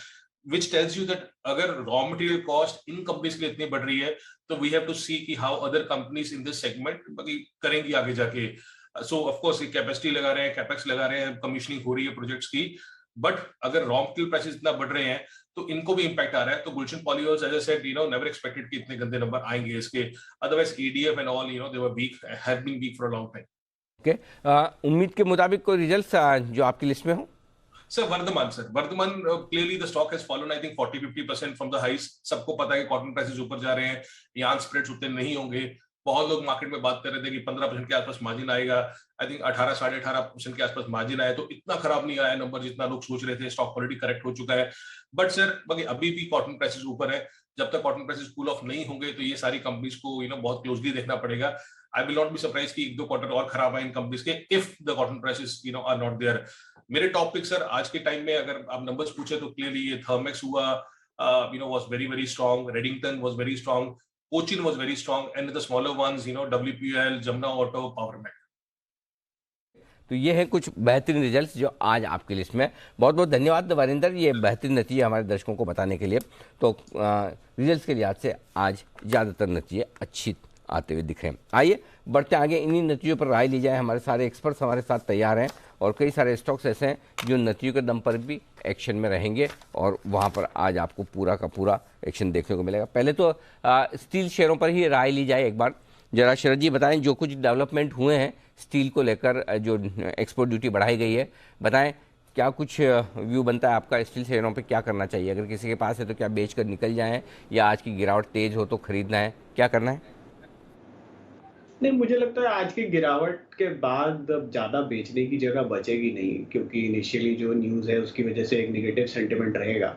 which tells you that अगर raw material cost in companies के लिए इतनी बढ़ रही है तो वी हैव टू सी कि how other companies in this segment करेंगी आगे जाके। सो ऑफ कोर्स ये कैपेसिटी लगा रहे हैं, कैपेक्स लगा रहे हैं, कमीशनिंग हो रही है प्रोजेक्ट्स की, बट अगर रॉ मटेरियल प्राइसेस इतना बढ़ रहे हैं तो इनको भी इंपैक्ट आ रहा है। तो Gulshan polymers as I said never expected कि इतने गंदे नंबर आएंगे इसके, otherwise ADF and all they were weak, have been weak for a long time. Okay, उम्मीद के मुताबिक कोई रिजल्ट्स जो आपकी लिस्ट में हो? Sir Vardhman clearly the stock has fallen I think 40-50% from the highs. सबको पता है कि कॉटन प्राइसेस ऊपर जा रहे हैं, यार्न स्प्रेड्स उतने नहीं होंगे। बहुत लोग मार्केट में बात कर रहे थे कि 15% के आसपास मार्जिन आएगा, आई थिंक 18-18.5% के आसपास मार्जिन आया, तो इतना खराब नहीं आया नंबर जितना लोग सोच रहे थे। स्टॉक क्वालिटी करेक्ट हो चुका है, बट सर अभी भी कॉटन प्राइसेस ऊपर है। जब तक कॉटन प्राइसेस कूल ऑफ नहीं होंगे तो ये सारी कंपनीज को बहुत क्लोजली देखना पड़ेगा। I will not be surprise कि 1-2 क्वार्टर और खराब आए इन कंपनीज के if the cotton prices are not there. मेरे टॉप पिक सर आज के टाइम में अगर आप नंबर्स पूछे तो क्लियरली ये थर्मेक्स हुआ, was very strong, Redington was very strong, Cochin was very strong, and the smaller ones WPL, Jamna Auto, Powermac। तो ये हैं कुछ बेहतरीन रिजल्ट्स जो आज आपकी लिस्ट में। बहुत बहुत धन्यवाद वरिंदर, ये बेहतरीन नतीजे हमारे दर्शकों को बताने के लिए। तो रिजल्ट्स के लिहाज से आज ज़्यादातर नतीजे अच्छी आते हुए दिख रहे हैं। आइए बढ़ते आगे, इन्हीं नतीजों पर राय ली जाए। हमारे सारे एक्सपर्ट्स हमारे साथ तैयार हैं और कई सारे स्टॉक्स ऐसे हैं जो नतीजों के दम पर भी एक्शन में रहेंगे और वहाँ पर आज आपको पूरा का पूरा एक्शन देखने को मिलेगा। पहले तो स्टील शेयरों पर ही राय ली जाए एक बार। जरा शरद जी बताएं जो कुछ डेवलपमेंट हुए हैं स्टील को लेकर, जो एक्सपोर्ट ड्यूटी बढ़ाई गई है, बताएं क्या कुछ व्यू बनता है आपका? स्टील शेयरों पे क्या करना चाहिए? अगर किसी के पास है तो क्या बेच कर निकल जाएं, या आज की गिरावट तेज हो तो खरीदना है, क्या करना है? नहीं, मुझे लगता है आज की गिरावट के बाद अब ज़्यादा बेचने की जगह बचेगी नहीं, क्योंकि इनिशियली जो न्यूज़ है उसकी वजह से एक नेगेटिव सेंटिमेंट रहेगा।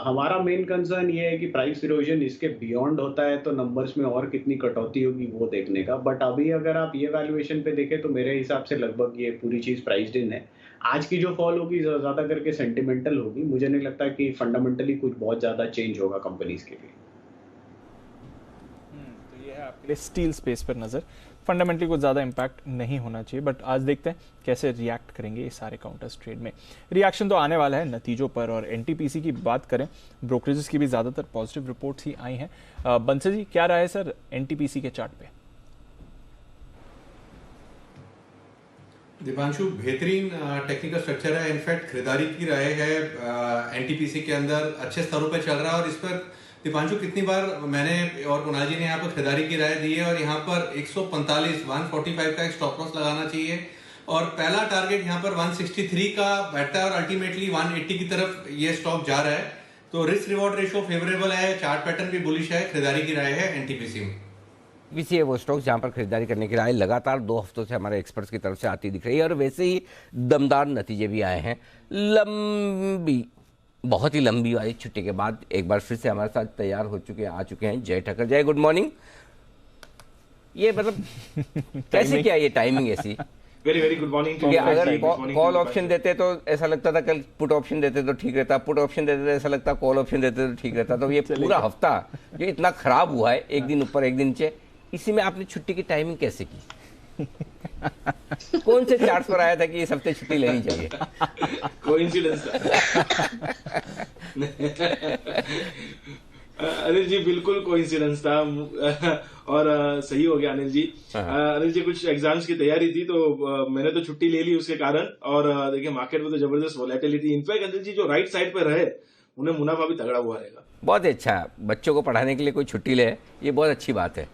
हमारा मेन कंसर्न ये है कि प्राइस इरोजन इसके बियॉन्ड होता है तो नंबर्स में और कितनी कटौती होगी वो देखने का। बट अभी अगर आप ये वैल्यूएशन पे देखें तो मेरे हिसाब से लगभग ये पूरी चीज़ प्राइस्ड इन है। आज की जो फॉल होगी ज़्यादा करके सेंटिमेंटल होगी। मुझे नहीं लगता कि फंडामेंटली कुछ बहुत ज़्यादा चेंज होगा कंपनीज के लिए। तो ये है आपके लिए स्टील स्पेस पर नज़र। फंडामेंटली कुछ ज़्यादा इम्पैक्ट नहीं होना चाहिए, बट आज देखते हैं कैसे रिएक्ट करेंगे ये सारे काउंटर्स ट्रेड में। रिएक्शन तो आने वाला है नतीजों पर। और एनटीपीसी की बात करें, ब्रोकरेजेस की भी ज़्यादातर पॉजिटिव रिपोर्ट्स ही आई हैं। बंसल जी क्या राय है सर एनटीपीसी के चार्ट पे? दीपांशु, बेहतरीन टेक्निकल स्ट्रक्चर है। इनफैक्ट खरीदारी की राय है एनटीपीसी के अंदर अच्छे स्तरों पर चल रहा है। और इस पर दीपांशु कितनी बार मैंने और कुणाल जी ने यहाँ पर खरीदारी की राय दी है, और यहाँ पर 145 का एक स्टॉप लॉस लगाना चाहिए। और पहला टारगेट यहाँ पर 163 का बैठता है और अल्टीमेटली 180 की तरफ ये स्टॉक जा रहा है। तो रिस्क रिवॉर्ड रेशियो फेवरेबल है, चार्ट पैटर्न भी बुलिश है, खरीदारी की राय है एनटीपीसी में। पीसी है वो स्टॉक जहां पर खरीदारी करने की राय लगातार 2 हफ्तों से हमारे एक्सपर्ट्स की तरफ से आती दिख रही है, और वैसे ही दमदार नतीजे भी आए हैं। बहुत ही लंबी वाली छुट्टी के बाद एक बार फिर से हमारे साथ तैयार हो चुके आ चुके हैं जय ठक्कर। जय, गुड मॉर्निंग। ये मतलब कैसे क्या ये टाइमिंग ऐसी? Very good morning. क्योंकि अगर कॉल ऑप्शन देते तो ऐसा लगता था कल पुट ऑप्शन देते तो ठीक रहता, पुट ऑप्शन देते तो ऐसा लगता कॉल ऑप्शन देते तो ठीक रहता। तो ये पूरा हफ्ता जो इतना खराब हुआ है, एक दिन ऊपर एक दिन नीचे, इसी में आपने छुट्टी की टाइमिंग कैसे की? कौन से चार्ट पर आया था कि इस हफ्ते छुट्टी लेनी चाहिए? कोइंसिडेंस था। अनिल जी बिल्कुल कोइंसिडेंस था और सही हो गया अनिल जी। अनिल जी कुछ एग्जाम्स की तैयारी थी तो मैंने तो छुट्टी ले ली उसके कारण। और देखिए मार्केट में तो जबरदस्त वोलेटिलिटी। इनफैक्ट अनिल जी जो राइट साइड पे रहे उन्हें मुनाफा भी तगड़ा हुआ रहेगा। बहुत अच्छा, बच्चों को पढ़ाने के लिए कोई छुट्टी ले, ये बहुत अच्छी बात है।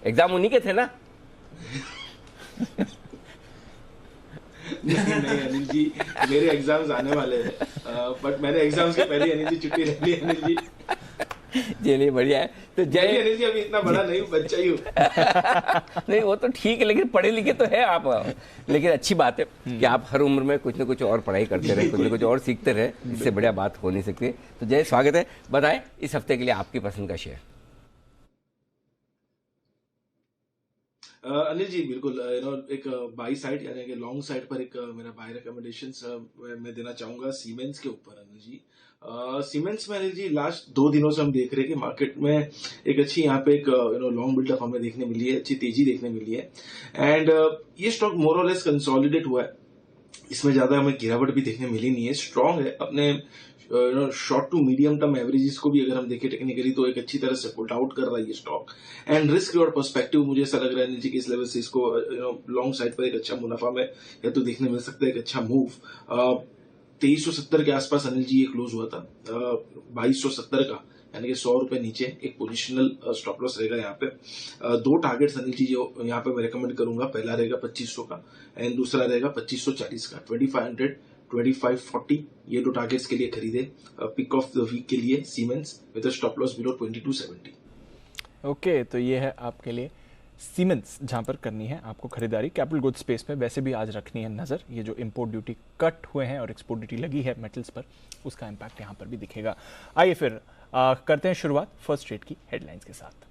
एग्जाम उन्हीं के थे ना? नहीं अनिल जी, मेरे एग्जाम्स आने वाले हैं, बट मैंने एग्जाम्स के पहले अनिल जी छुट्टी ले ली। अनिल जी चलिए बढ़िया है। तो जय, अनिल जी अभी इतना बड़ा नहीं हूँ, बच्चा ही हूँ। नहीं वो तो ठीक है, लेकिन पढ़े लिखे तो है आप। लेकिन अच्छी बात है कि आप हर उम्र में कुछ ना कुछ और पढ़ाई करते रहे, कुछ ना कुछ और सीखते रहे, इससे बढ़िया बात हो नहीं सकती। तो जय, स्वागत है। बताएं इस हफ्ते के लिए आपकी पसंद का शेयर। अनिल जी बिल्कुल एक बाई साइड यानी कि लॉन्ग साइड पर एक मेरा बाय रिकमेंडेशंस मैं देना चाहूंगा सीमेंस के ऊपर अनिल जी। सीमेंस में अनिल जी लास्ट 2 दिनों से हम देख रहे हैं कि मार्केट में एक अच्छी यहाँ पे एक लॉन्ग बिल्डअप हमें देखने मिली है, अच्छी तेजी देखने मिली है एंड ये स्टॉक मोर और लेस कंसोलिडेट हुआ है, इसमें ज्यादा हमें गिरावट भी देखने मिली नहीं है, स्ट्रांग है अपने short to medium term averages को भी अगर हम देखें टेक्निकली तो एक अच्छी तरह से पुट आउट कर रहा है ये stock and risk reward perspective मुझे ऐसा लग रहा है कि इस लेवल से इसको लॉन्ग साइड पर एक अच्छा मुनाफा में या तो देखने मिल सकता है, एक अच्छा मूव 2370 के आसपास अनिल जी ये क्लोज हुआ था, 2270 का यानी कि 100 रुपए नीचे एक पोजिशनल स्टॉप लॉस रहेगा यहाँ पे। 2 टारगेट्स अनिल जी जो यहाँ पे मैं रेकमेंड करूंगा, पहला रहेगा 2500 का एंड दूसरा रहेगा 2540 का। 2500 2540 ये 2 टारगेट्स के लिए खरीदे पिक ऑफ द वीक के लिए siemens with stop loss below 2270। Okay, तो ये है आपके लिए सीमेंस जहां पर करनी है आपको खरीदारी कैपिटल गुड स्पेस पे। वैसे भी आज रखनी है नज़र, ये जो इंपोर्ट ड्यूटी कट हुए हैं और एक्सपोर्ट ड्यूटी लगी है मेटल्स पर, उसका इम्पैक्ट यहाँ पर भी दिखेगा। आइए फिर करते हैं शुरुआत फर्स्ट ट्रेड की हेडलाइंस के साथ।